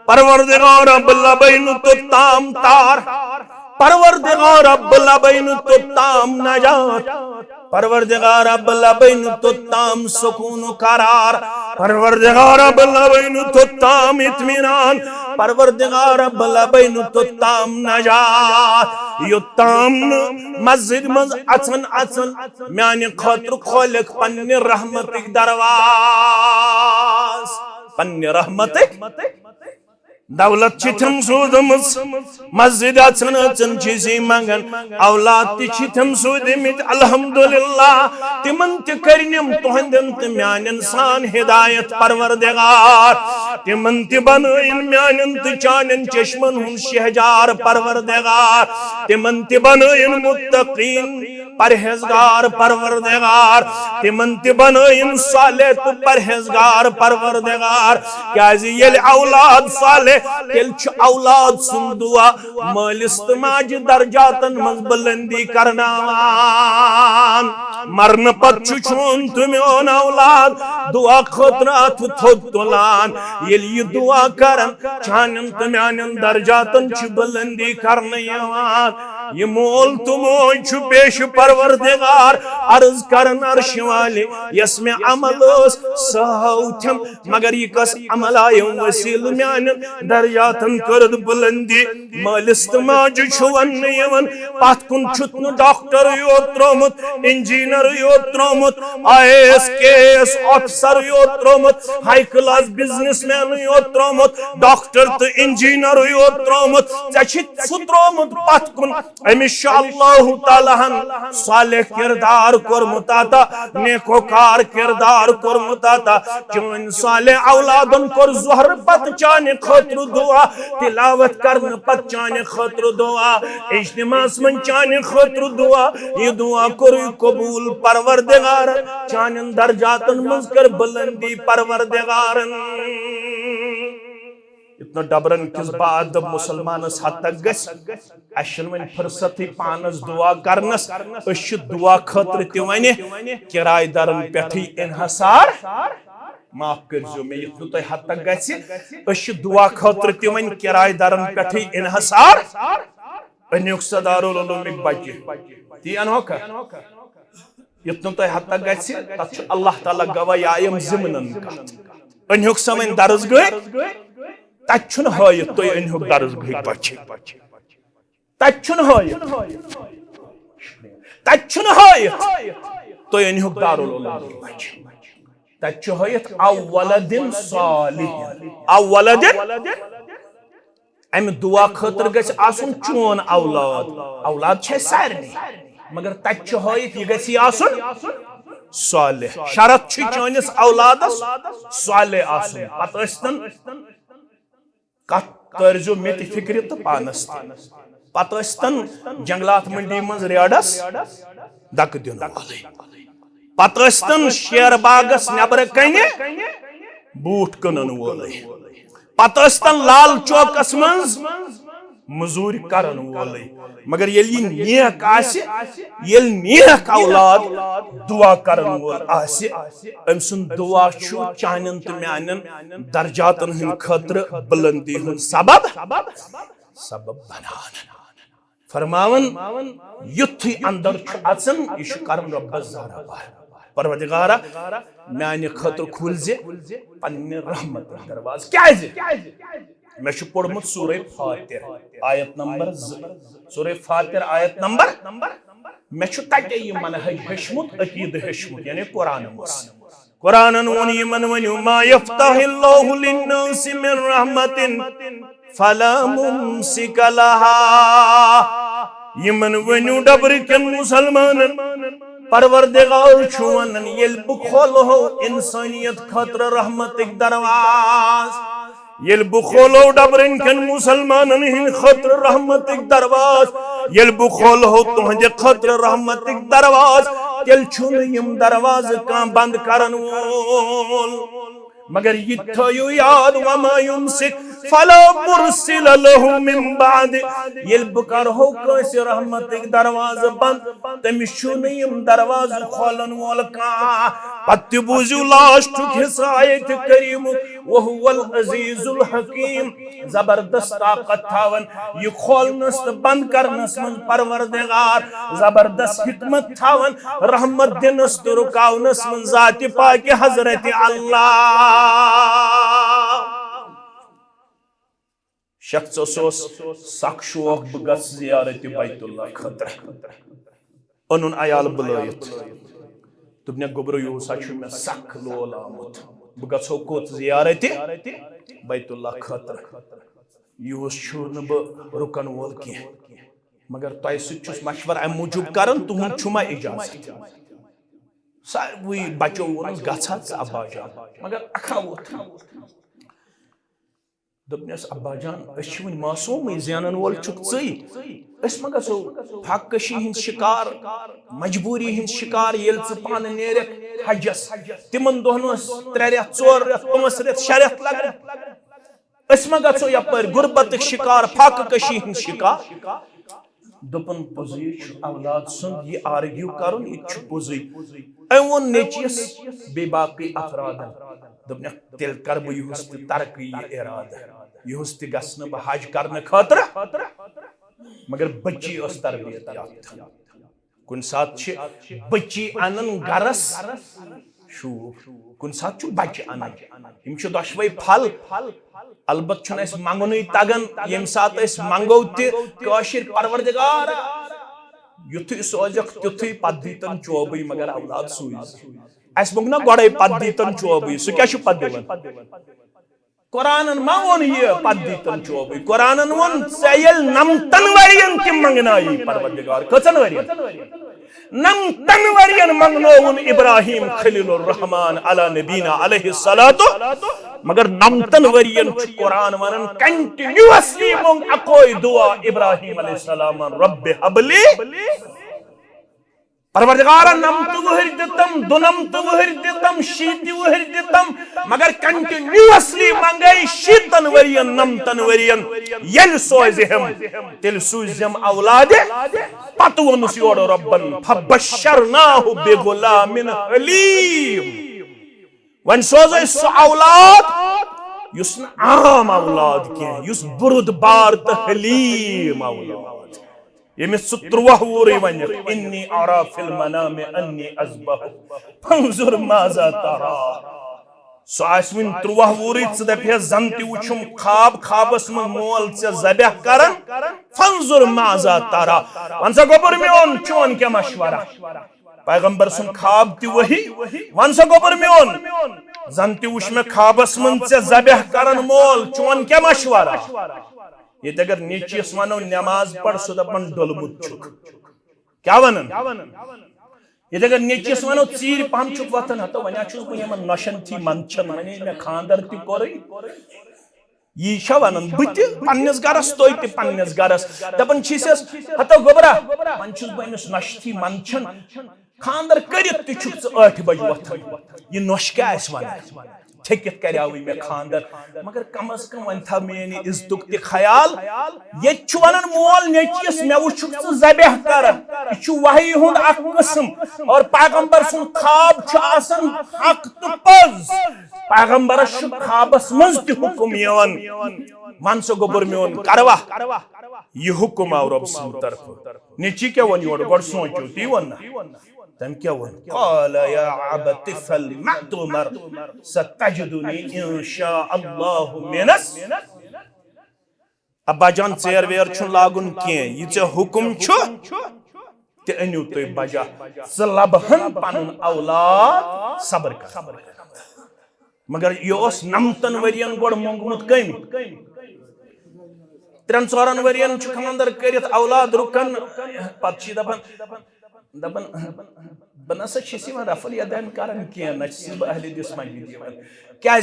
परवरदिगार रब्बुल आलमीन तो ताम तार परवरदिगार रब्बुल आलमीन तो ताम नजात परवरदिगार रब्बुल आलमीन तो ताम सुकून करार परवरदिगार रब्बुल आलमीन तो ताम इत्मीनान परवरदिगार रब्बुल आलमीन तो ताम नजात यो ताम मस्जिद मज अचन अचन म्याने खतर खोलक पन्ने रहमतिक दरवाज पन्ने रहमतिक दौलत चिथम सूदमुस मस्जिद अचन अचन चीज़ी मंगन औलाद तिम सूदमित अल्हम्दुलिल्लाह तिमन त करनिम तुहंदन त म्यानन सान हिदायत परवरदिगार तिमन त बनइन म्यानन त चानन चश्मन हुन शहजार परवरदिगार तिमन त बनइन मुत्तकीन परहेजगार परवरदिगार तिमन त बनइन साले तो परहेजगार परवरदिगार क्याज येल औलाद साले तेल औलाद सुन दुआ मालिस तो माजि दर्जातन मज बुलंदी करनावान मरन पत चुन तुम औलाद दुआ खतर अथ थोद तुलान ये दुआ करन चानन तो म्यानन दर्जातन बुलंदी करन यवान ये मोल तो मोय पेश परवरदिगार अर्ज करन अर्श वाले यस में अमल सहौथम मगर ये कस अमल आयो वसील म्यानन दर्जातन करद बुलंदी मालिस तो माजि वन यवन पत कुन छुत डॉक्टर यो त्रोमुत इंजीनियर यो त्रोमुत IAS KS ऑफिसर यो त्रोमुत हाई क्लास बिजनेसमैन यो त्रोमुत डॉक्टर तो इंजीनियर यो त्रोमुत सु त्रोमुत पत कुन अमिश अल्लाह ताला साले किरदार कोरमुत आता नेकोकार किरदार कोरमुत आता चोन साले औलादन कोर ज़ोहर पत चाने खतर दुआ तिलावत करन पत चाने खतर दुआ इज्तिमास मन चाने खतर दुआ ये दुआ कोर कबूल परवरदिगार चानन दर्जातन मज कर बुलंदी परवरदिगारन इतना डबरन किस बाद मुसलमानस हद तक गशन वन फुर्सत पानस दुआ करनस दुआ खतर वन किरायदारन पे इनहसार माफ कर मे युत तुह हद तक गश दुआ खतर वन किरायदारन पे इनहसार अनिक सदारुल उलूमिक बच्चे ती अनोख युत तुह हद तक गत अल्लाह ताला गवाह जिमनन अनिक समन दर्ज गई तन हयत तुम अनहुक दर्ज गई बच्चे तन हयत तुम अनहुक दारुल उलूम बच्चे तन हयत अवलदिन सालिहिन अवलदिन अम दुआ खतर गछ आसुन चोन औलाद औलाद छे सारनी मगर तन हयत यह गछ आसुन सालिह शरत छ चोनिस औलादस सालिह आसुन पतन कत कर्जो मे फिक्र तो पानस पतन जंगलात मंडी मज रेडस दक दिन पतन शेर बागस नबर कन बूट कनन वोल पतन लाल चौकस मज मजूर करन वोल मगर येल नेक आसे येल नेक औलाद दुआ करन वोल आसे अम सुन दुआ छु चानन त म्यानन दर्जातन हिन खतर बुलंदी हुन सबब बनान फरमावन युथ अंदर छु अचन इश करन रब्ब ज़ारा बार परवरदिगारा म्यान खतर खुलजे पन्ने रहमत दरवाज क्या मैं पढ़मुत सूरह फातिर आयत नंबर 2 सूरह फातिर आयत नंबर मैं तटे यह मनहज हेशमुत अकीद हेशमुत यानी कुरान कुरानन वन यमन वनु मा यफ्ताहिल्लाहु लिन्नासि मिन रहमतिन फला मुमसिक लहा यमन वनु डबर के मुसलमानन परवरदिगार छु वनन येल बु खोलो इंसानियत खतर रहमतिक दरवाज येल बु खोलो डबरन कन मुसलमानन हिन खतर रहमतिक दरवाज येल बु खोलो तुहंदे खतर रहमतिक दरवाज तेल छुन यम दरवाज का बंद करन वोल मगर ये थयो याद वमा युमसिक फला मुरसिल लहु मिन बाद येल बकर हो कैसे रहमतिक दरवाज बंद तमिस छु यम दरवाज खोलन वोल का पत्ति बुझु लास्ट हिस्सा आयत करीम वहुवल अजीजुल हकीम जबरदस्त ताकत थावन ये खोलनस बंद करनस मन परवरदिगार जबरदस्त हिकमत थावन रहमत दिनस तो रुकावनस मन जाति पाक हजरत अल्लाह शख्स सोस सख शौक बह जियारत बैतुल्लाह खतर अन अयाल बुलायत दुपन गोब्रो यह सा मे सख लोल आमुत बह गो कोत जियारत बैतुल्लाह खतर यह बह रुकन वोल कह मगर तय सुस मशवर अम मूजूब कर तुम छुमा इजाजत सारे बचो वो गसा अब्बाजान मगर अखा वोत दपनस अब्बाजान वन मासूम जानन वोल चुक च मा गो फाकशी हिंद शिकार मजबूरी हिंद शिकार ये पान नेर हजस तिमन दोहन 3 रेत 4 रेत 5 रेत 6 रेत लग मा गो यपर गुरबत शिकार फाकशी हिंद शिकार दोपन पुजी औलाद सुन ये आर्ग्यू कर पुजी अम वो नेचियस बे बाकी अफरादन दोपन तेल कर बह युस तरक्की इरादा युस तह बह हज कर खतर मगर बच्ची तरबियत याफ्ता कुन सात बच्ची अनन गरस शूर कुन सात बच्चे अनन दोशवे फल अलबत मंगन तगन यम सात मंगो तशिर परवरदिगार युथ सोजक तुथ पत दीतन चौबी मगर औलाद सूज मोग ना गोड़े पत दीतन चौबी सह क्या पत दिवन कुरानन मा वोन ये पत दीतन चौबी कुरानन वोन यल नमतन वरियन तम मंगनाई परवरदिगार कचन वरियन नमतन वरियन मंगनोवन इब्राहिम खलीलुर रहमान अला नबीना अलैहि सलातो मगर नमतन वरियन कुरान वनन कंटिन्यूअसली मंग अकोई दुआ इब्राहिम अलैहि सलाम रब्बि हबली परवरदिगार नमत वहर दितम दुनमत वहर दितम शीत वहर दितम मगर कंटिन्यूअसली मंगई शीतन वरियन नमतन वरियन यल सोजहम तिल सुजम औलाद पत वनुस योड रब्बन फबशरनाहु बिगुलामिन हलीम वन सोज औलाद युस आम औलाद के युस बुरुदबार त हलीम औलाद यमिस 13 वोर वन इन्नी अरा फिल मनाम अन्नी अज़बहु फंजुर माज़ा तरा सो आसविन 13 वोर दपे जन ति वुछुम खाब खाबस मन मोल से ज़बह करन फंजुर माज़ा तरा वन सा गोबर मेन चोन क्या मशवरा पैगंबर सुन खाब ति वही वन सा गोबर मेन जन ति वुछ में खाबस मन से ज़बह करन मोल चोन क्या मशवरा ये अगर नीचियस वनो नमाज पढ़ सो दपन डोलमुत छुक क्या वनन ये अगर नीचियस वनो चीर पहम छुक वतन हतो वन्या छुस बह यमन नशन थी मंचन वने मे खानदर ति कोर ये छ वनन बत पन्नस गरस तोय ति पन्नस गरस दपन छिसस हतो गोबरा मन छुस बह अमिस नश थी मंचन खानदर करित ति छुक 8 बजे वतन ये नश क्या आस वन छकित करावी मे खानदर मगर कम अज कम वन था मेनी इज्जतुक त ख्याल ये वनन मोल नेचिस मे वुछुक ज ज़बह कर यह वही हुंद अक किस्म और पैगंबर सुन ख्वाब छ आसन हक त पज पैगंबरस छ ख्वाबस मज त हुकुम यवन मानसो गोबर मेन करवा यह हुकुम आव रब सुन तरफ नेची क्या वन योर गोड सोचो ती वन तम क्या वन क़ाल या अबति फल मअतुमर सतजदुनी इंशाअल्लाहु मिनस अब्बा जान चेर वेर छु लागुन के ये चे हुकुम छु ते अनु तो बजा सलबहन पनुन औलाद सब्र कर मगर यो ओस नमतन वरियन गोड मोंगमुत कमी 3-4 वरियन छु खमंदर करित औलाद रुकन पछी दपन बनसा छिस वन रफल यदान करन के नसीब अहले दिस मस्जिद क्या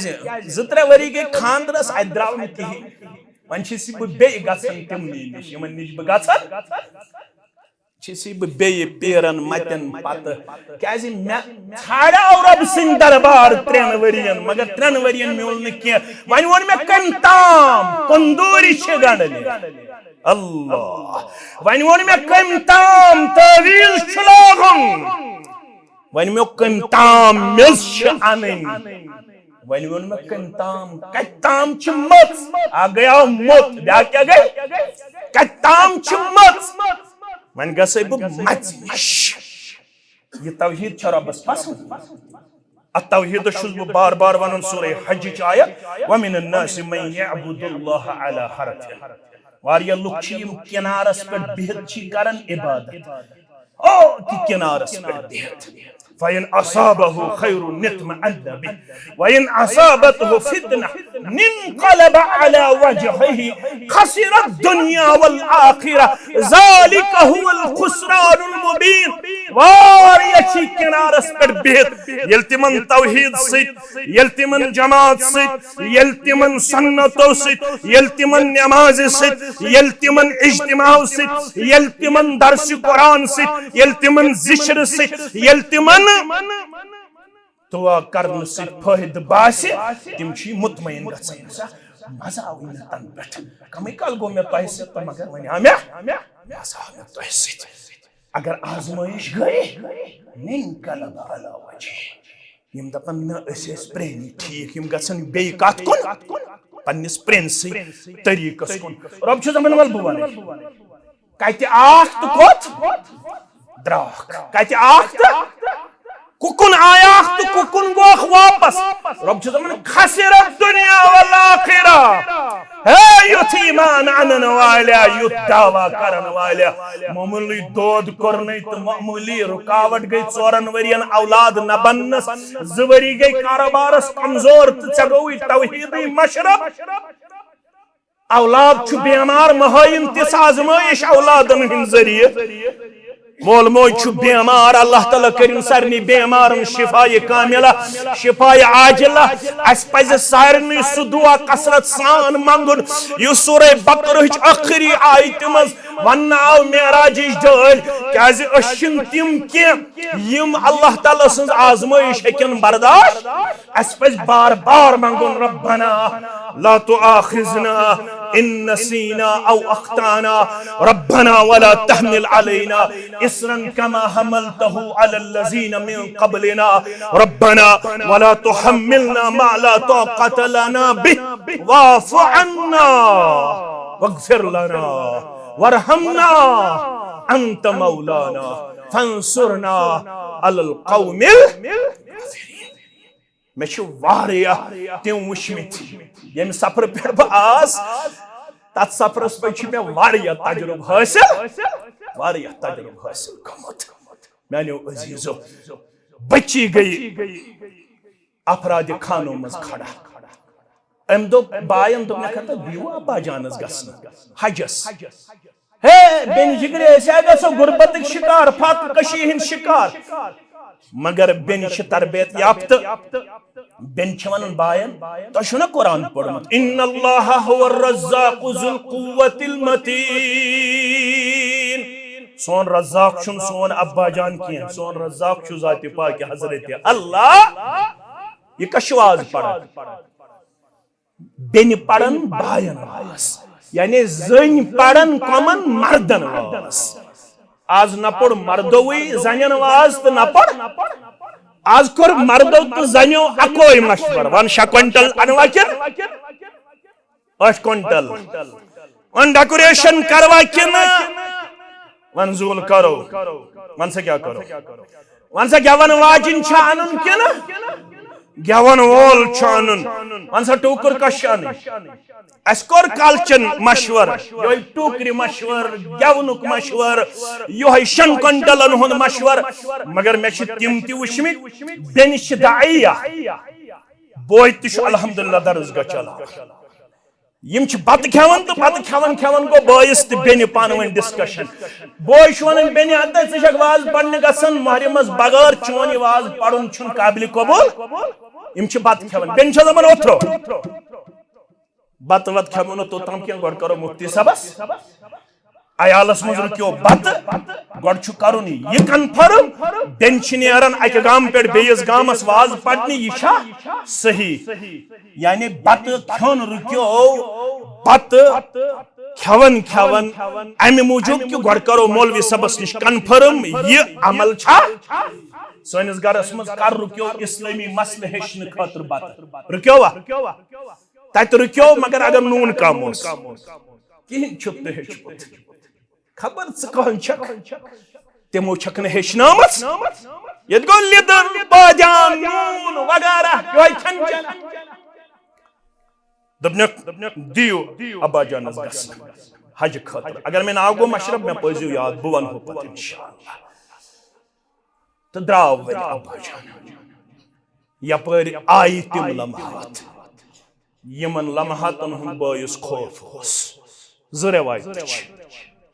2-3 वरी के खानदरस अद्राव न कि वन छिस बे गसन तिमनी निश यमन निश ब गसन छिस बे पेरन मतन पत क्या मे छाड़ा रब सिंह दरबार 3 वरियन मगर 3 वरियन मिल न के वन वोन मे कम ताम कंदूरी छ गंडले अल्लाह वन वोन मे कम ताम तवील छलागुन वन मे कम ताम मिस अनन वन वोन मे कम ताम कताम छ मत आ गया मत ब्या क्या गई कताम छ मत वन गसे ब मत ये तौहीद छ रब्बस पसंद अतौहीद शुज बार बार वनन सूरह हज च आयत व मिन अन्नास मन यअबुदुल्लाह अला हरफ वारिया लुक छिम किनारस पे बिहत छी करन इबादत ओ कि किनारस पे बिहत फइन असाबहु खैरु नितमअन्न बिह वइन असाबतहु फितना निनक़लब अला वजहिही खसिर दुनिया वल आखिरह ज़ालिक हुवल खुसरानुल मुबीन वारिया छी किनारस पे बिहत यल्तिमन तौहीद सित यल्तिमन जमात सित यल्तिमन सुन्नतो सित यल्तिमन नमाज सित यल्तिमन इज्तिमा सित यल्तिमन दर्स कुरान सित यल्तिमन जिक्र सित यल्तिमन दुआ करन सित फायद बासे तिम छी मुतमईन गसन मजा आव न तन पेट कमी काल गो मे तोय सित मगर वनी आम्या मजा आव मे तोय सित अगर आजमाइश गई निन कलब अला वजह यम दपन न एस प्रेनी ठीक यम गसन बे कत कुन पन्निस प्रेंसी तरीकस कुन रब छ जमन वल बुवन कति आख तो कोत द्राख कति आख कुकुन आया तो कुकुन गोख वापस रब छ जमन खसिर दुनिया वल आखिरह है युतीमान अनन वाला युद्धावा करन वाला मामूली दोद करने तो मामूली रुकावट गई 4 वरियन औलाद न बनस 2 वरी गई कारोबारस कमजोर चगोई तौहीद मशरब औलाद छु बीमार महयन तिस आजमाइश औलादन हिन जरिए मोल मोज छु बीमार अल्लाह ताला करिन सरनी बीमारन शिफाए कामिला शिफाए आजिला अस पज सारनी सु दुआ कसरत सान मंगुन यु सूरह बकरा आखिरी आयत मज वन्ना आव मेराज डल क्याज अशिन तिम के यम अल्लाह ताला सं आजमाइश हेकन बर्दाश्त अस पज बार बार मंगुन रब्बना ला तुआखिजना इन नसीना औ अख्ताना रब्बना वला तहमिल अलैना इसरन कमा हमलतहु अलल लजीना मिन क़ब्लिना रब्बना वला तुहम्मिलना मा ला ताक़त लना बिह वाफ़ु अन्ना वग़फिर लना वरहमना अंत मौलाना फंसुरना अलल क़ौमिल मे वारिया तिम वुचमित यम सफर पे आज तत सफरस पे मे वारिया तजुर्ब हासिल गमत मैंने अजीजो बच्ची गई अपराध खानों मज खड़ा अम दो बायन दो तो दियो अब्बा जानस गसन हजस हे बेन जिगरे से गसो गुरबत शिकार फाक कशी हिन शिकार मगर बेन तरबियत याफ्त बेन वन बायन तो ना कुरान पढ़मत इन्नल्लाह हुवर रज़्ज़ाक़ु ज़ुल क़ुव्वतिल मतीन सोन रज़्ज़ाक़ छुन सोन अब्बा जान की सोन रज़्ज़ाक़ छु ज़ात पाक हज़रत अल्लाह ये कशवाज पढ़न बेन पढ़न बायन वास यानी जन पढ़न कमन मर्दन वास आज न पढ़ मर्दोवी जन वास तो न पढ़ आज कर मर्दो तो जनो अकोई मशवर वन 6 क्विंटल अनवा किन 8 क्विंटल वन डेकोरेशन करवा किन वन जूल करो वन से क्या करो वन से क्या वन वाजिन छानन किन गेवन वोल छानन वन से टोकर कशान अस्कोर कालचन मशवर यो टोकरी मशवर गेवनुक मशवर यो 6 क्विंटलन हुन मशवर मगर मे तिम ति वुशमित बेनिश दाइया बोय तिश अल्हम्दुलिल्लाह दर्ज गचला यम छ बत खेवन तो बत खेवन खेवन गो बॉयस ते बेनि पानवन डिस्कशन बॉय शोनन बेनि अद छक वाज पढ़ने गसन महरमस बगर चोन वाज पढ़न छुन काबिल कबूल यम छ बत खेवन बेन छ जमन ओथरो बत वत खेवन तो तम के गड करो मुफ्ती सबस आयालस मज रुक्यो बत गड छु करुन ये कन्फर्म बेन छ नेरन अक गाम पे बेयस गामस वाज पढ़नी यशा सही यानी बत खेन रुक्यो बत खेवन खेवन अमि मूजूब कि गड करो मौलवी सबस निश कन्फर्म ये अमल छा सोनिस गरस मज कर रुक्यो इस्लामी मसले हेशन खातर बत रुक्यो वा तत रुक्यो मगर अगर नून कम कहीं छुप तो हेचमुत खबर कहन छक तिमो छक न हेचनामत ये गो लिदर बाजान नून वगैरह यो खन दबनक दियो अब्बा जानस गस हज खातर अगर मैं नाव गो मशरब में पजियो याद बुवन हो पत इंशाअल्लाह तो द्राव वरी अब्बा जान यपर आई तिम लम्हात यमन लम्हातन हुन बायस खौफ होस जरेवायत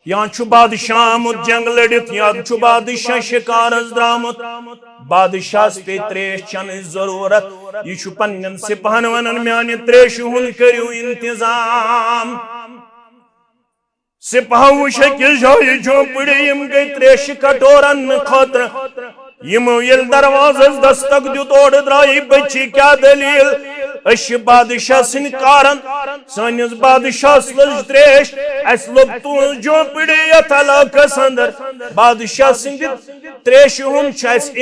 यहाँ छु बादशाह मुत जंग लड़ित यहाँ छु बादशाह शिकारस द्रामुत बादशाह पे त्रेश चन जरूरत ये छु पन्नन सिपहन वनन म्यान त्रेश हुन करियो इंतजाम सिपह वुश कि जाय झोपड़ी यम गई त्रेश कटोरन खातर यम यल दरवाजस दस्तक दित ओड द्राई बच्ची क्या दलील अश बादशाह सिन कारण सानिस बादशाह लज त्रेश अस लोग तू झोपड़ी यथ इलाकस अंदर बादशाह सिंद त्रेश हुन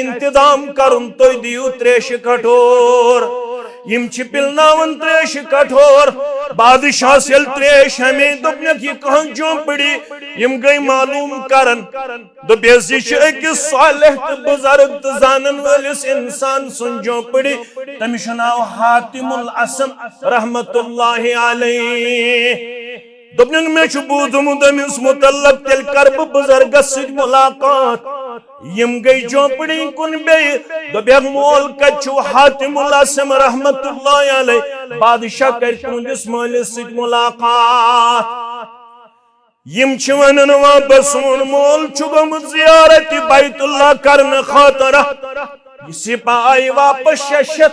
इंतजाम करुन तो दियो त्रेश कठोर यम पिलनावन त्रेश कठोर बादशाह यल त्रेश हमें दोपनक यह कह झोपड़ी यम गई मालूम करन दोपस यह अकिस सालेह तो बुजुर्ग तो जानन वालिस इंसान सुन झोपड़ी तमिस नाव हातिमुल असम रहमतुल्लाहि अलैहि दोपनक मे बूदमुत अमिस मुतल्लक तेल कर बुजुर्गस सद मुलाकात यम गई झोपड़ी कुन बे दोपहर मोल कछु हातिमुल असम रहमतुल्लाहि अलैहि बादशाह कर तुंदिस मालिस सद मुलाकात यम वनन वापस सोन मोल गोमुत जियारत बैतुल्लाह करन खातर सिपाही वापस शशत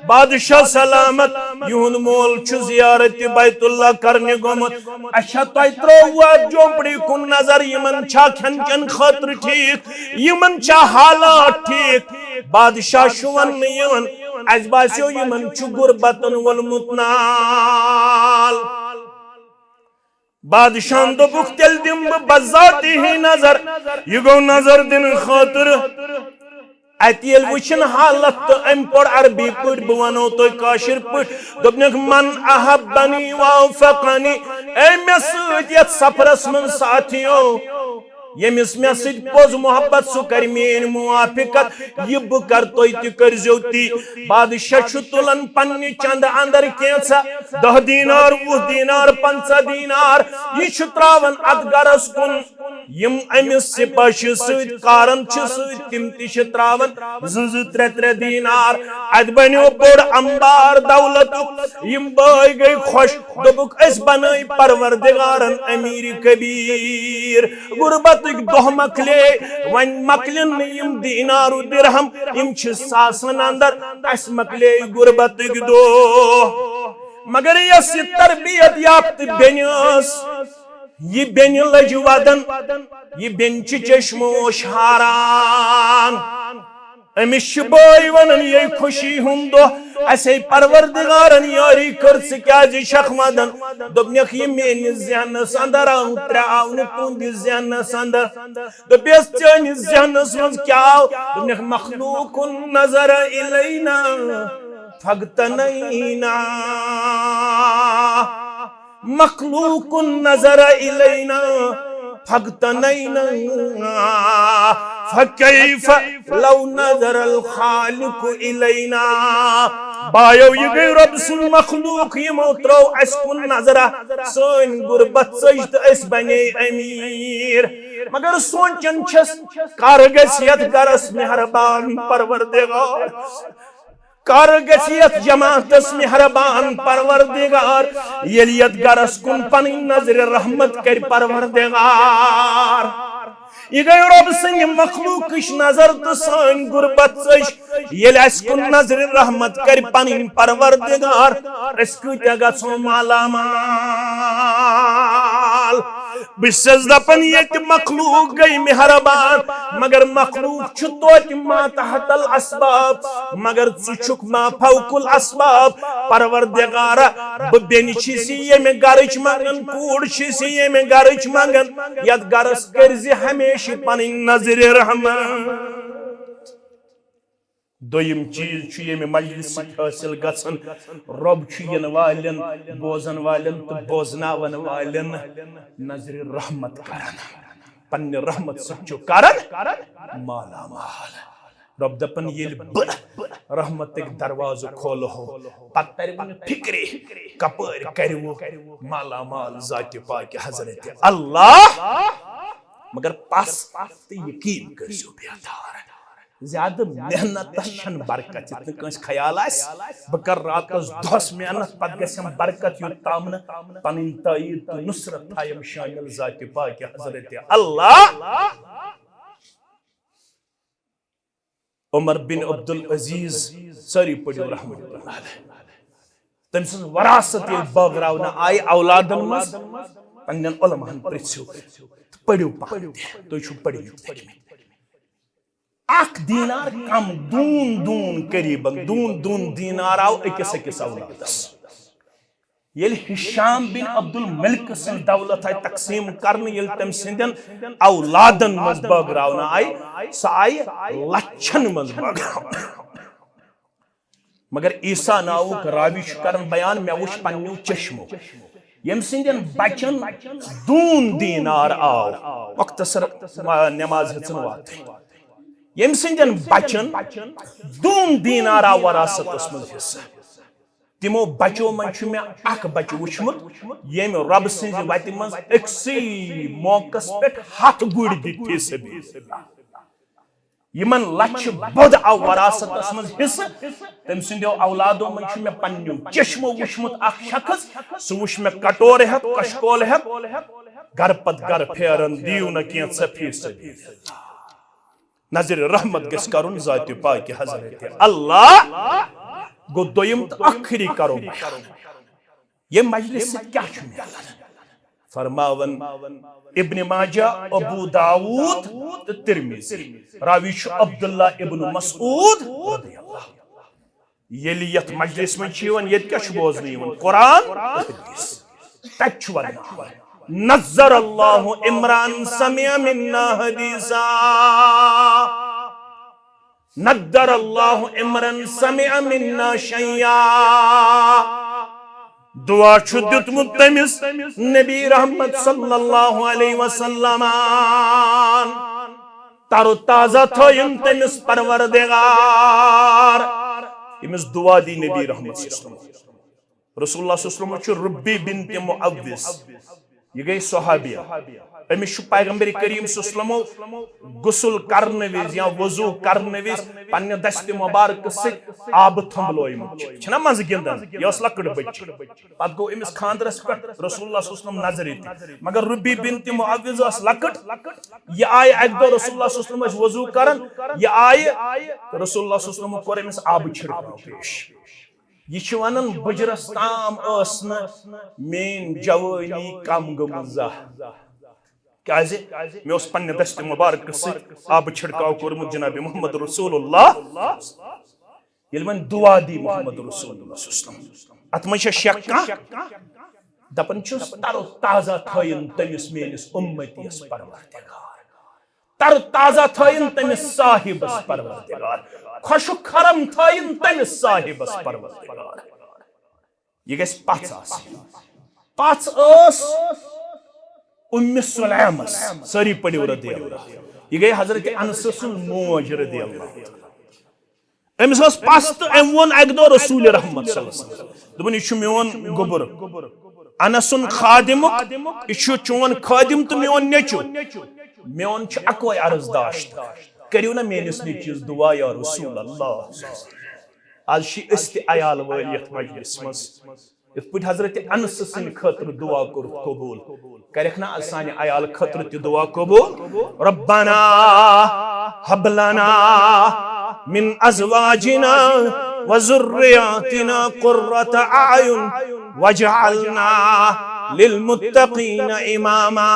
बादशाह सलामत यून मोल जियारत बैतुल्लाह करने गोमुत अच्छा तय त्रोवा झोपड़ी कुन नजर यमन छा खन चन खातर ठीक यमन छा हालात ठीक बादशाह शुवन यमन अज बास्यो यमन छु गुरबतन वलमुत नाल बादशाह दोपुक तेल दिम बजाती ही नजर यह गो नजर दिन खातर अतिल वुचन हालत तो अम पड़ अरबी पढ़ बह वनो तो काशिर पढ़ दोपनक मन अहब्बनी वफकनी ए मे सत सफरस मन साथियों यमिस मे पोज मोहब्बत सह कर मेन मुआफिकत यह बह कर तुम तह करजो ती बादशाह तुलन पन्ने चंद अंदर कैसा 10 दीनार 20 दीनार 50 दीनार यह त्रावन अत गरस कुन यम अमिस सिपाही कारण तिम त्रावन 2-3 दीनार अत बनो बोड़ अंबार दौलत यम बाय गई खुश दोपुक अस बनाई परवरदिगारन अमीर कबीर गुरबत दोह मकले वन मकलन यम दीनार दिरहम यम सासन अंदर अस मकले गुरबत दो मगर यस तरबियत याफ्त बेनिस ये बेन लज वदन ये बेन चश्मोश हारान अमिश बोई वन ये खुशी हुंद असे परवरदिगारन यारी कर क्या शखमदन दोपनक ये मेनिस जहनस अंदर आव त्रा तुंदिस जहनस अंदर दोपस चनिस जहनस मज क्या दोपनक मखलूकुन नजर इलैना फगतनैना मखलूकुन नजर इलैना फगतनैना फकैफ लौ नजर अल खालिक इलैना बायो ये गई रब सुन मखलूक यमो त्रो अस्कुन नजरा सोन गुरबत सजद अस बने अमीर मगर सोचन छस कर गसियत गरस मेहरबान परवरदिगार कर गसियत जमातस मेहरबान परवरदिगार यलियत गरस कुन पनी नजर रहमत कर परवरदिगार ये गई रब सिंह मखलूक नजर तो सन गुरबत ये कुन नजर रहमत कर पनी परवरदिगार गो माला माल बिस दपन ये मखलूक गई मेहरबान मगर मखलूक तो मातहतल असबाब मगर चुक मा फौकुल असबाब परवरदिगार बेन ये में गरच मंगन कूड़ ये में गरच मंगन यद गरस कर हमेशा पनी नजर रहमत दोयम चीज ये मजलिस हासिल गसन रब इन वालन बोजन वालन तो बोजनावन वालन नजर रहमत करन पन्ने रहमत सचो करन माला माल रब दपन येल रहमत दरवाज़ खोलो पत्तर फिक्रे कपर करवो माला माल जाति पाक हजरत अल्लाह मगर पास यकीन करजो बेदार ज्यादा मेहनत बरकत ख्याल बह कर रात दस मेहनत पे गम बरकत योत्ताम पन तईद तो नुसरत थायम शामिल जाति पाक हजरत अल्लाह उमर बिन अब्दुल अजीज सारी पढ़ो रहमत तम सज वरासत ये बागरावन आई औलादन मज पन्न उलमहन पृथ्यू पढ़ो तुम पढ़ो अख दीनार कम दून दून करीबन दून दून दीनार आव अकिस अकिस औलादस येल हिशाम बिन अब्दुल मलिक सन दौलत आई तकसीम करन येल तम सिंदन औलादन मज बागरावन आई स आई लच्छन मज बागरावन मगर ईसा नाउक रावी करन बयान मे वुच पन्नु चश्मो यम सिंदन बचन दून दीनार आव मुख्तसर नमाज हचन वात यम सिंदन बचन दून दीनार आव वरासत मज हिस्सा तिमो बचो मन मे अख बच वुचमुत यम रब सिंज वत मज अक्सी मौकस पे हाथ गुड़ दिथि सभी यमन लक्ष बद आव वरासत मज हिस्सा तम सिंदो औलादो मन मे पन्नु चश्मो वुचमुत अख शख्स सु वुच मे कटोर हेत कशकोल हेत घर पत घर फेरन दियो न के सफी सभी नजर रहमत गस करुन जाति पाक हजरत अल्लाह गो दोयम तो आखिरी करो ये मजलिस क्या फरमावन इब्न माजा अबू दाऊद तो तिरमिज़ी रावी अब्दुल्ला इब्न मसऊद रदियल्लाहु येली यत मजलिस में छीवन ये क्या बोजन यवन कुरान हदीस तच वना नज़र अल्लाह इमरान समिया मिन्ना हदीसा नद्दर अल्लाह इमरान समिया मिन्ना शैया दुआ दितमुत तमिस नबी रहमत सल्लल्लाहु अलैहि वसल्लम तारो ताजा थयन तमिस परवरदिगार इमिस दुआ दी नबी रहमत सल्लल्लाहु अलैहि वसल्लम रसूलुल्लाह सल्लल्लाहु अलैहि वसल्लम रुब्बी बिन्त मुअव्विस ये गई सहाबिया अमिस पैगंबर करीम सल्लल्लाहु अलैहि वसल्लम गुस्ल करने विज या वजू करने विज पन्ने दस्त मुबारक से आब थंबलोयम छना मज गिंदन यस लकड़ बच पत गो अमिस खानदरस पे रसूलुल्लाह सल्लल्लाहु अलैहि वसल्लम नजर इत मगर रुबी बिन्त मुअव्विज अस लकड़ ये आय एक दो रसूलुल्लाह सल्लल्लाहु अलैहि वसल्लम वजू करन ये आय रसूलुल्लाह सल्लल्लाहु अलैहि वसल्लम कोर अमिस आब छिड़काव पेश ये वनन बजरस ताम मेन जवानी कम गमजा क्याज मे उस पन्ने दस्त मुबारक सत आब छिड़काव कोरमुत जनाब मोहम्मद रसूलुल्लाह ये वन दुआ दी मोहम्मद रसूलुल्लाह अत मज शक दपन तरो ताजा थयन तमिस मेनिस उम्मतीस परवरदिगार तर ताजा थयन तमिस साहिबस परवरदिगार खुश खरम थयन तमिस साहिबस परवरदिगार ये गस पाच उम्मे सुलैमस सरी पड़ियो रदियल्लाह ये गई हजरत अनस सुन मोज रदियल्लाह अमिस पास तो अम वोन अक दो रसूल रहमत सल्लल्लाहु अलैहि वसल्लम दोपन यह मोन गोबर अनसुन खादिम यह चोन खादिम तो मोन नेचु मोन अकोय अर्जदाश्त करियो ना मेनिस नेचिस दुआ या रसूल अल्लाह आज इस अयाल वाल यथ मजलिस मज इत पे हजरत अनस सिंद खतर दुआ कर कबूल करख ना सानि अयाल खतर त दुआ कबूल रब्बना हब लना मिन अज़वाजिना व ज़ुर्रियातिना क़ुर्रत अयुन वजअलना लिलमुत्तक़ीन इमामा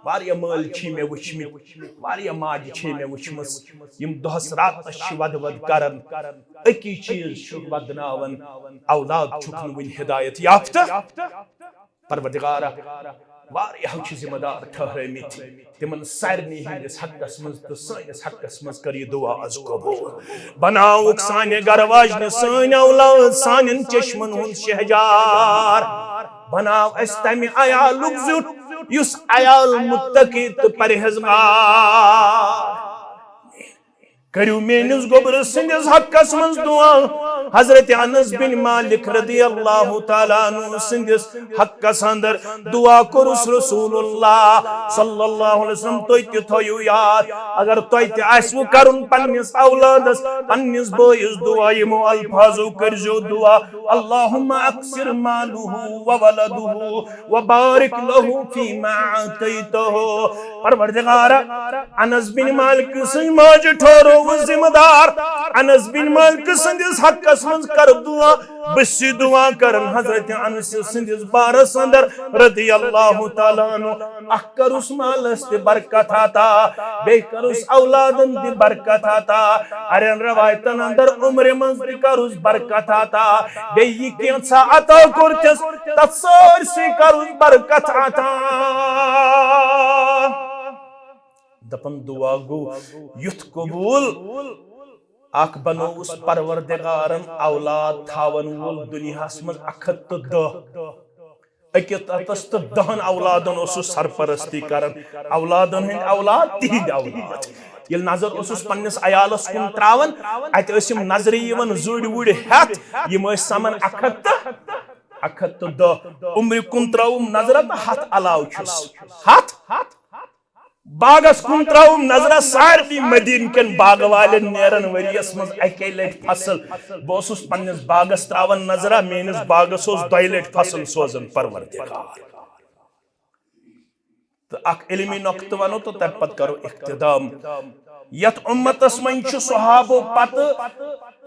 वारिया मल मे वुचम वारिया माज मे वुचमस यम दोहस रातस वद वद करन अकी चीज वदनावन औलाद छुकन वन हिदायत याफ्ता परवरदिगारा वारिया जिम्मेदार ठहरमित तिमन सारनी हंदिस हकस मज तो सानिस हकस मज कर ये दुआ अज कबूल बनाओ साने गरवाजन सान औलाद सानन चश्मन हुन शहजार बनाओ अस तमि अयालुक जुट युस अयाल मुत्तकी तो परहेजगार करियो मेनिस गोबर सिंदिस हकस मज दुआ हजरत अनस बिन मालिक रदियल्लाहु ताला अन्हु सिंदिस हकस अंदर दुआ कुरुस रसूलुल्लाह सल्लल्लाहु अलैहि वसल्लम तोय त थयो याद अगर तोय त आसु करुन पन्निस औलादस पन्निस बोयस दुआ यमो अल्फाजो करजो दुआ अल्लाहुम्मा अक्सिर मालुहु व वलदुहु व बारिक लहु फीमा आतैतहु परवरदिगार अनस बिन मालिक सिंह माज ठहरो जिम्मेदार अनस बिन मालिक सिंदिस हकस मज कर दुआ बसी दुआ करन हजरत अनस सिंदिस बारस अंदर रदियल्लाहु ताला अन्हु अकरुस मालस ते बरकत आता बे करुस औलादन ते बरकत आता अरे रवायतन अंदर उम्र मज ते करुस बरकत आता बे ये केंसा अता करतस तसर से करुस बरकत आता दपन दुआ गो युथ कबूल अख बनोस परवरदिगारन औलाद थावन वोल दुनियास मज अखत अकिस तो 10 औलादन सरपरस्ती करन औलादन हंद औलाद तिहिद औलाद ये नजर पन्निस अयालस कुन त्रावन अत नजर जुड़ वुड़ हेत यम समन अखत 10 उम्र कुन त्रवुम नजर हथ अलाव हथ बागस कुन त्रवुम नजर सारी मदीन कन बाग वालन नेरन वरियस मज अके लट फसल बस पन्निस बागस त्रावन नजर मेनिस बागस 2 लट फसल सोजन परवरदिगार तो अख इल्मी नक्त वनो तो तब पत करो इख्तिदाम यत उम्मतस मन सहाबो पत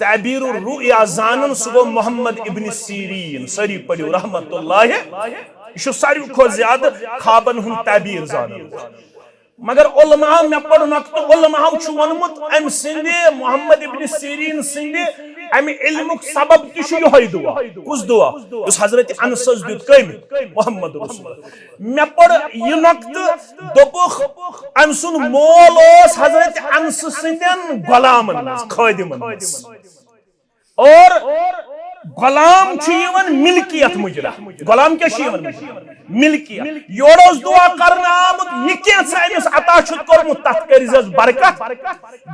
ताबीर रुया जानन सुगो मोहम्मद इब्न सीरीन सरी पड़ियो रहमतुल्लाह यह सारी खो ज्यादा खाबन हुन ताबीर जानन मगर उलमा मे पढ़ नक्त उलमा वनमुत अम सिंदे मोहम्मद इब्न सीरीन सिंदे अम इल्मुक सबब तह दुआ कुस दुआ उस हजरत अनस दुत कम मोहम्मद रसूल मे पढ़ यह नक्त दोपुख अम सुन मोल हजरत अनस सिंदन गुलामन खादिमन और गुलाम मिल्कियत मुजरा गुलाम क्या मिल्कियत योड़ोस दुआ करना आमुत यह कैसा अमिस अता कोर्मुत तथ करिजस बरकत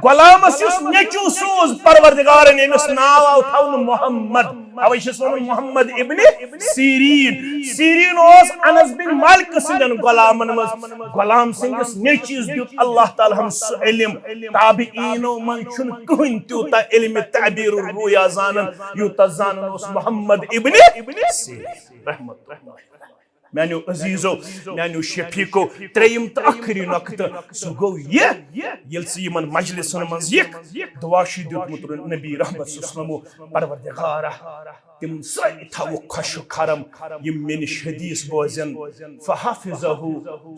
गुलामस युस नेचू सूज परवरदिगारन अमिस नाव आव थवन मोहम्मद अवै छस वनन मोहम्मद इब्न सीरीन सीरीन ओस अनस बिन मालिक सिंदन गुलामन मज गुलाम सिंदिस नेचिस दित अल्लाह ताला हम इल्म ताबीइनो मन छुन कहिन त्यूता इल्म ताबीर रुया जानन यूता जानन ओस मोहम्मद इब्न सीरीन रहमतुल्लाह मैंने अजीजो मैंने शफीको त्रेयम तो आखिरी नक्त सो गो ये मजलिसन मज दुआ दुत नबी रहमत परवरदिगारा तिम सारी थवो खुश खरम यम मे निश हदीस बोजन फहफिजहु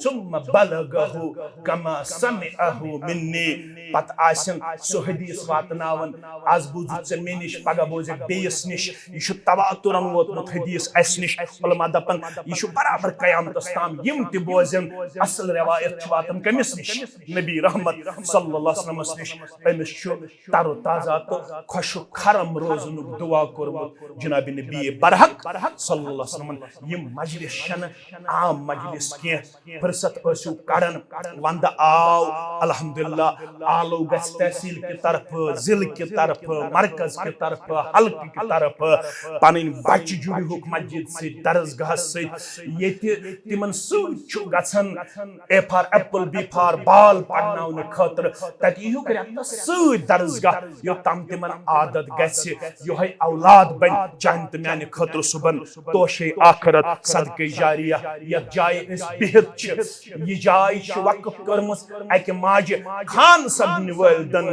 सुम्मा बलगहु कमा समिअहु मिन्नी पत आसन सो हदीस वातनावन आज बुझु से मे निश पगा बोजे बेयस निश यह तवातुरन वोतमुत हदीस अस निश उलमा दपन यह बराबर कयामतस ताम यम ति बोजन असल रिवायत वातन कमिस निश नबी रहमत सल्लल्लाहु अलैहि वसल्लम निश अमिस तरो ताजा तो खुश खरम रोजन दुआ कोरमुत जनाब नबी बरहक सल्लल्लाहु अलैहि वसल्लम यम मजलिस शन आम मजलिस के फुर्सत असु कड़न वंद आव अल्हम्दुलिल्लाह आलो गस तहसील की तरफ जिल की तरफ मरकज की तरफ हल्क की तरफ पनिन बच जुड़ी हुक मस्जिद से दरसगाह से ये तिमन सु गछन A for apple B for ball पढ़नाउन खतर तत यु करत सु दरसगाह यो तम तिमन आदत गछ यो है औलाद बन चाहत म्याने खतर सुबन तोशे आखरत सदके जारिया या जाय इस बिहत छ ये जाय छ वक्फ करमस अक माज खान सबन वलदन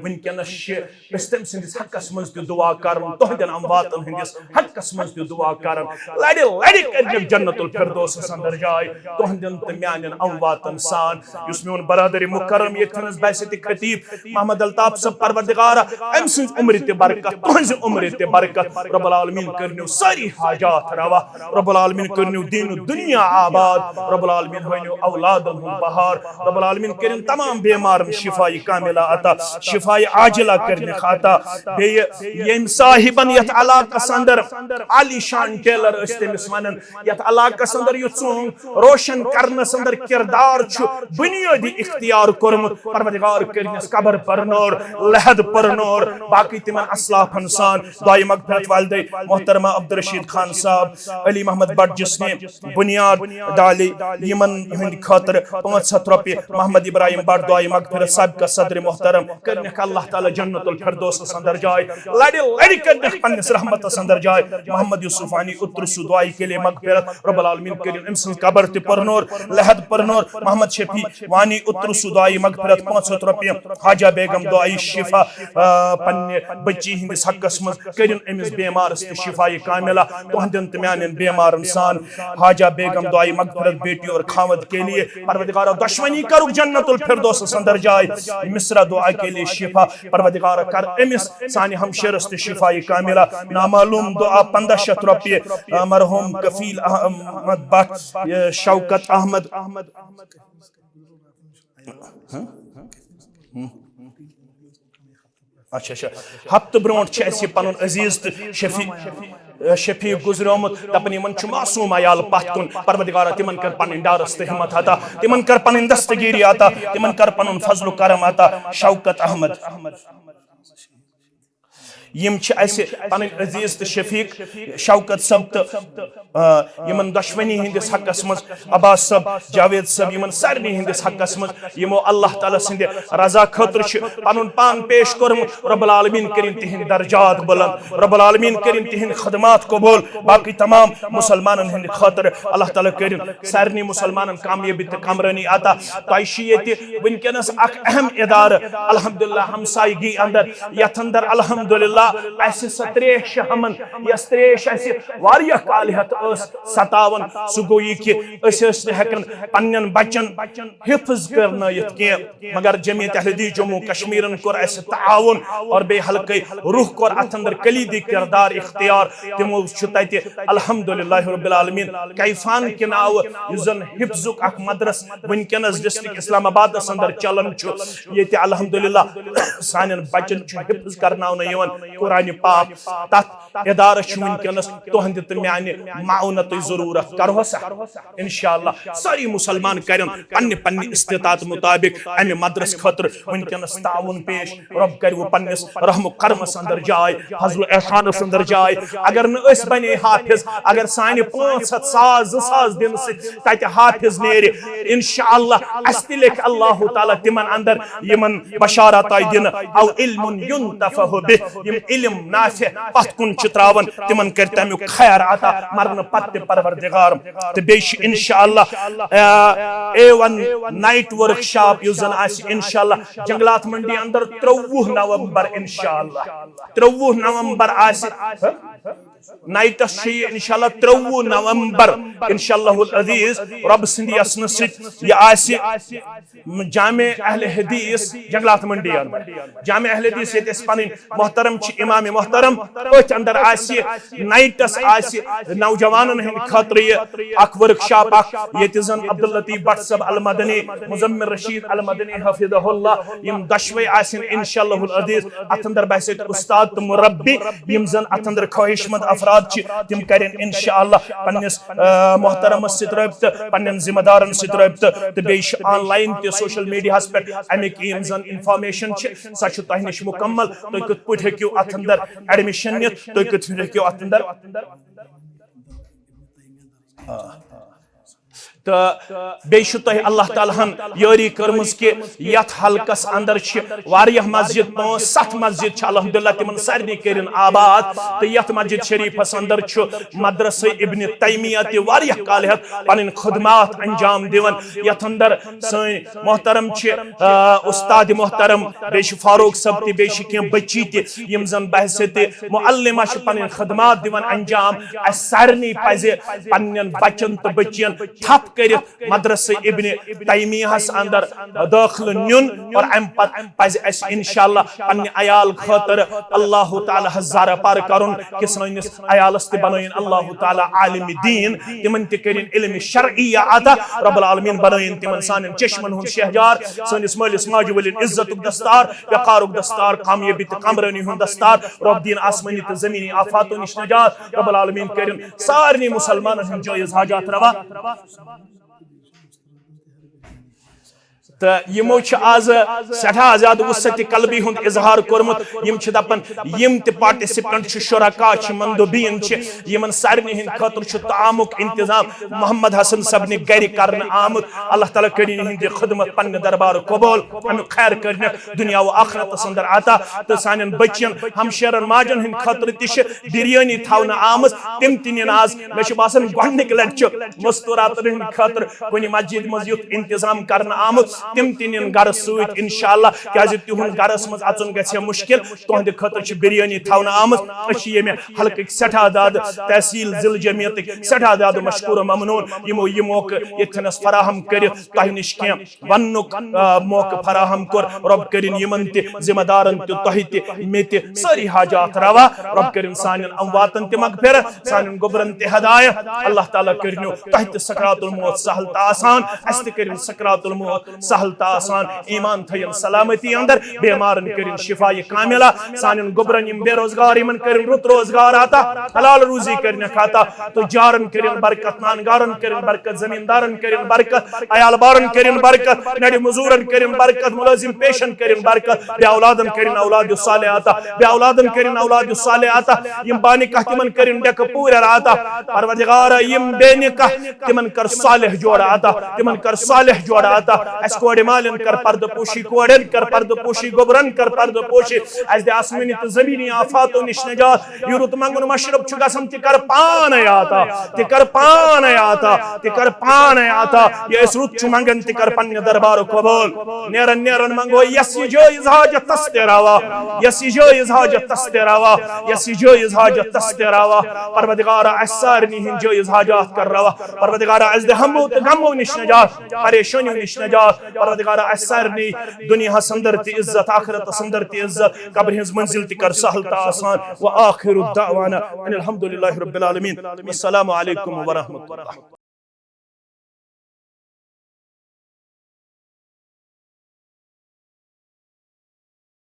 वनकनस छ इस्तम सिंदिस हकस मज दुआ करम तोहदन अमवातन हंदिस हकस मज दुआ करम लड़े लड़े कर जन्नतुल फिरदौस अंदर जाय तोहदन त म्यानन अमवातन सान युस मेन बरादर मुकरम यथनस बैसत खतीब मोहम्मद अल्ताफ सब परवरदिगार अम सिंज उम्र ते बरकत तोहज उम्र ते बरकत रब्बुल आलमीन करनु सारी हाजात रवा रब्बुल आलमीन करनु दीन दुनिया आबाद रब्बुल आलमीन होइनु औलादन बहार रब्बुल आलमीन करिन तमाम बीमार शिफाई कामिला अता शिफाई आजिला करने खाता बे यम साहिबन यत अलाका संदर आली शान टेलर इस्तेमिस वनन यत अलाका संदर यु चोंग रोशन करने संदर किरदार छु बुनियादी इख्तियार करमुत परवरदिगार करनिस कबर परनोर लहद परनोर बाकी तिमन असलाफ इंसान दुआई मगफिरत वालिदै मोहतरमा अब्दुल रशीद खान साहब अली मोहम्मद बट जिसने बुनियाद डाली यमन हिंद खातर 500 रुपये मोहम्मद इब्राहिम बट दुआई मगफिरत सब का सदर मोहतरम करने का अल्लाह ताला जन्नतुल फिरदौस अंदर जाए लड़ी लड़ी करने पन्निस रहमत अंदर जाए मोहम्मद यूसुफानी उतरसु दुआई के लिए मगफिरत रब्बुल आलमीन करीम इंसान कबर ते परनोर लहद परनोर मोहम्मद शफी वानी उतरसु दुआई मगफिरत 500 रुपये हाजा बेगम दुआई शिफा पन्ने बच्ची हिंदिस हकस मज करीम एमिस बीमार शिफाई कामिला तोहदन त म्यानन बीमार इंसान हाजा बेगम दुआई मगफिरत बेटी और खावद के लिए परवरदिगार दुश्मनी करुक जन्नतुल फिरदौस अंदर जाए मिस्रा दुआ के लिए शिफा परवरदिगार कर एमिस सानी हमशरस ते शिफाई कामिला नामालूम दुआ 1500 रुपये मरहूम कफील अहमद बट शौकत अहमद अच्छा अच्छा हफ्त ब्रोट पन अजीज तो शफीक गुजरोमुत दपन यमन मासूम अयाल पत कुन परवरदिगार तिमन कर पन डारस तो हिम्मत अता तिमन कर पन दस्तगीरी अता तिमन कर पन फजल करम अता शौकत अहमद यम पन अजीज तो शफीक शौकत सब तो यमन दुश्मनी हंदिस हकस मज अब्बास सब जावेद सब यमन सारे हंदिस हकस मज यमो अल्लाह ताला सिंदे रजा खतर पन पान पेश कोरमुत रब्बुल आलमीन करिन तिहिंद दर्जात बुलंद रब्बुल आलमीन करिन तिहिंद खदमात कबूल बाकी तमाम मुसलमानन हंद खतर अल्लाह ताला करिन सारे मुसलमानन कामयाबी ते कामरानी अता तयशि येते वनकनस अख अहम इदार अल्हम्दुलिल्लाह हमसायगी अंदर यथ अंदर अल्हम्दुलिल्लाह त्रेश हमन यस त्रेश वारिया काल हत सतावन सह गो यह कि हेकन पन्न बचन हिफ्ज करन के मगर जमीयत अहले हदीस जम्मू कश्मीरन कोर ताउन और बे हल्के रुख कोर अथ अंदर कलीदी किरदार इख्तियार तिमो तत अल्हम्दुलिल्लाह रब्बिल आलमीन कैफान के नाव युजन हिफ्जुक अख मदरस वनकनस डिस्ट्रिक्ट इस्लामाबाद अंदर चलन ये अल्हम्दुलिल्लाह सानन बचन हिफ्ज करनावन यवन कुरान पाक तथ इदार वनकनस तुहंद तो म्याने माउनत जरूरत करो सा इंशाअल्लाह सारी मुसलमान करन पन्ने पन्ने इस्तिताअत मुताबिक अमे मदरस खतर वनकनस ताउन पेश रब कर वो पन्निस रहम करम अंदर जाए फजल एहसान अंदर जाए अगर न अस बने हाफिज अगर साने 500 दिन से तत हाफिज नेरे इंशाअल्लाह अस्तिलक अल्लाह ताला तिमन अंदर यमन बशारत दिन औ इल्मुन युनतफहु बिह यम इल्म नाफे पतकुन चित्रावन तिमन कर तमु खैर अता मरन पत्ते परवरदिगार ते बेश इंशाअल्लाह A1 नाइट वर्कशॉप युजन आस इंशाअल्लाह जंगलात मंडी अंदर 23 नवंबर इंशाअल्लाह 23 नवंबर आस नाइटस इंशाल्लाह 23 नवंबर इंशाल्लाहुल अजीज रब सिंध यसन सि जामे अहले हदीस जंगलात मंडी जामे अहले हदीस ये पन मोहतरम इमाम मोहतरम अथ अंदर नाइटस नौजवानन हंद खतर अख वर्कशॉप ये जन अब्दुल लतीफ भट्ट साहब अल मदनी मुजम्मिल रशीद अल मदनी हफिज़हुल्लाह यम दशवे आसिन इंशाल्लाहुल अजीज अथ अंदर बहस उस्ताद तो मुरब्बी यम जन अथ अंदर ख्वाहिशमंद अफराद तिम करें इंशाअल्लाह पन्निस मोहतरम सित पन्न जिम्मेदारन सित तो बे ऑनलाइन ते सोशल मीडिया पे अमिक यम जन इंफॉर्मेशन सह तह नश मुकम्मल तुम कत पे हेकू अथ अंदर एडमिशन नित तुम कत हेकू अथ अंदर तो बेश अल्लाह ताला हन यारी कर्मज कि यथ हलकस अंदर वारियाह मस्जिद 5-7 मस्जिद अल्हम्दुलिल्लाह तिमन सारनी करिन आबाद तो यथ मस्जिद शरीफस अंदर मदरसा इब्न तैमिया ते वारियाह कालहत पन खदमात अंजाम दिवन यथ अंदर सन मोहतरम उस्ताद मोहतरम बेश फारूक सब ते बेश के बच्ची ते यम जन बहसते मुअल्लिमा पन खदमात दिवन अंजाम सारनी पजे पन्न बच्चन तो बच्चियन थप कर मदरसा इब्न तैमियाहस अंदर दाखिल नुन और अम पज इंशाअल्लाह पन्ने अयाल खतर अल्लाह ताला हज़ार पार करुन कि सनिस अयालस ते बनयन अल्लाह ताला आलिम दीन तिमन ते करिन इल्म शरइया अता रब्बुल आलमीन बनयन तिमन सानन चश्मन हुन शहजार सनिस मालिस माज वलिन इज्जतुक दस्तार वक़ारुक दस्तार कामयाबी ते कमरनी हुन दस्तार रब दीन आसमानी ते जमीनी आफातों निश नजात रब्बुल आलमीन करिन सारनी मुसलमानन हुन जायज हाजात रवा तो यमो आज सठा ज्यादा वसत कलबी हुंद इजहार कोरमुत यम दपन यम ते पार्टिसिपेंट शुरका मंदुबीन यमन सारनी हिंद खतर तामुक इंतजाम मोहम्मद हसन सब ने गर कर आमुत अल्लाह ताला करिन हिंद खिदमत पन्न दरबार कबूल अमु खैर करने दुनिया व आखिरत अंदर आता तो सानन बच्चन हमशेरन माजन हिंद खतर तिश बिरयानी थावन आमस तिम तिन आज मे बासन गनिक लट मस्तूरात हिंद खतर कुन मस्जिद मज युत इंतजाम कर आमुत तिम तिन घर सूत इंशाअल्लाह क्या तुहद घरस मज अचुन ग मुश्किल तुहद खतर बिरयानी थावन आमत ये हल्क सठा दाद तहसील जिल जमियत सठा दाद मशकूर ममनून यमो यह मौक यथनस फराहम कर तह नश कह वनुक मौक फराहम कर रब करिन यमन ते जिम्मेदारन ते तह ते मे ते सारी हाजात रवा रब करिन सानन अमवातन ते मगफिर सानन गोबरन ते हदायत अल्लाह ताला करिनो तह ते सकरातुल मौत सहल ता आसान अस ते करिन सकरातुल मौत सहल ता आसान ईमान थयन सलामती अंदर बेमारन करिन शिफाए कामिला सानन गोबरन यम बेरोजगार यमन करिन रुत रोजगार आता हलाल रूजी करने खाता तो जारन करिन बरकत नानगारन करिन बरकत जमींदारन करिन बरकत अयाल बारन करिन बरकत नडी मजूरन करिन बरकत मुलाजिम पेशन करिन बरकत बे औलादन करिन औलाद साले आता बे औलादन करिन औलाद साले आता यम बानी कहतिमन करिन डक पूरा आता परवरदिगार यम बेनिका तिमन कर सालेह जोड़ा आता तिमन कर सालेह जोड़ा आता अस कोडे मालन कर पर्द पोशी कोडन कर पर्द पोशी गोबरन कर पर्द पोशी अस दे आसमानी ते जमीनी आफातों निश नजात युरुत मंगन मशरब छु गसम ते कर पान आता ते कर पान आता ते कर पान आता ये रुत छु मंगन ते कर पन्न दरबार कबूल नेरन नेरन मंगो यसी जो इजहाजत तस्तेरावा यसी जो इजहाजत तस्तेरावा यसी जो इजहाजत तस्तेरावा परवरदिगार असरनी हिन जो इजहाजत कर रवा परवरदिगार अस दे हमो ते गमो निश नजात परेशानी निश नजात परवरदिगार असरनी दुनिया संदर ती इज्जत आखिरत संदर ती इज्जत कब्र हिंस मंजिल ती कर सहल ता आसान व आखिरु दावाना अनिल हम्दुलिल्लाहि रब्बिल आलमीन अस्सलामु अलैकुम व रहमतुल्लाह।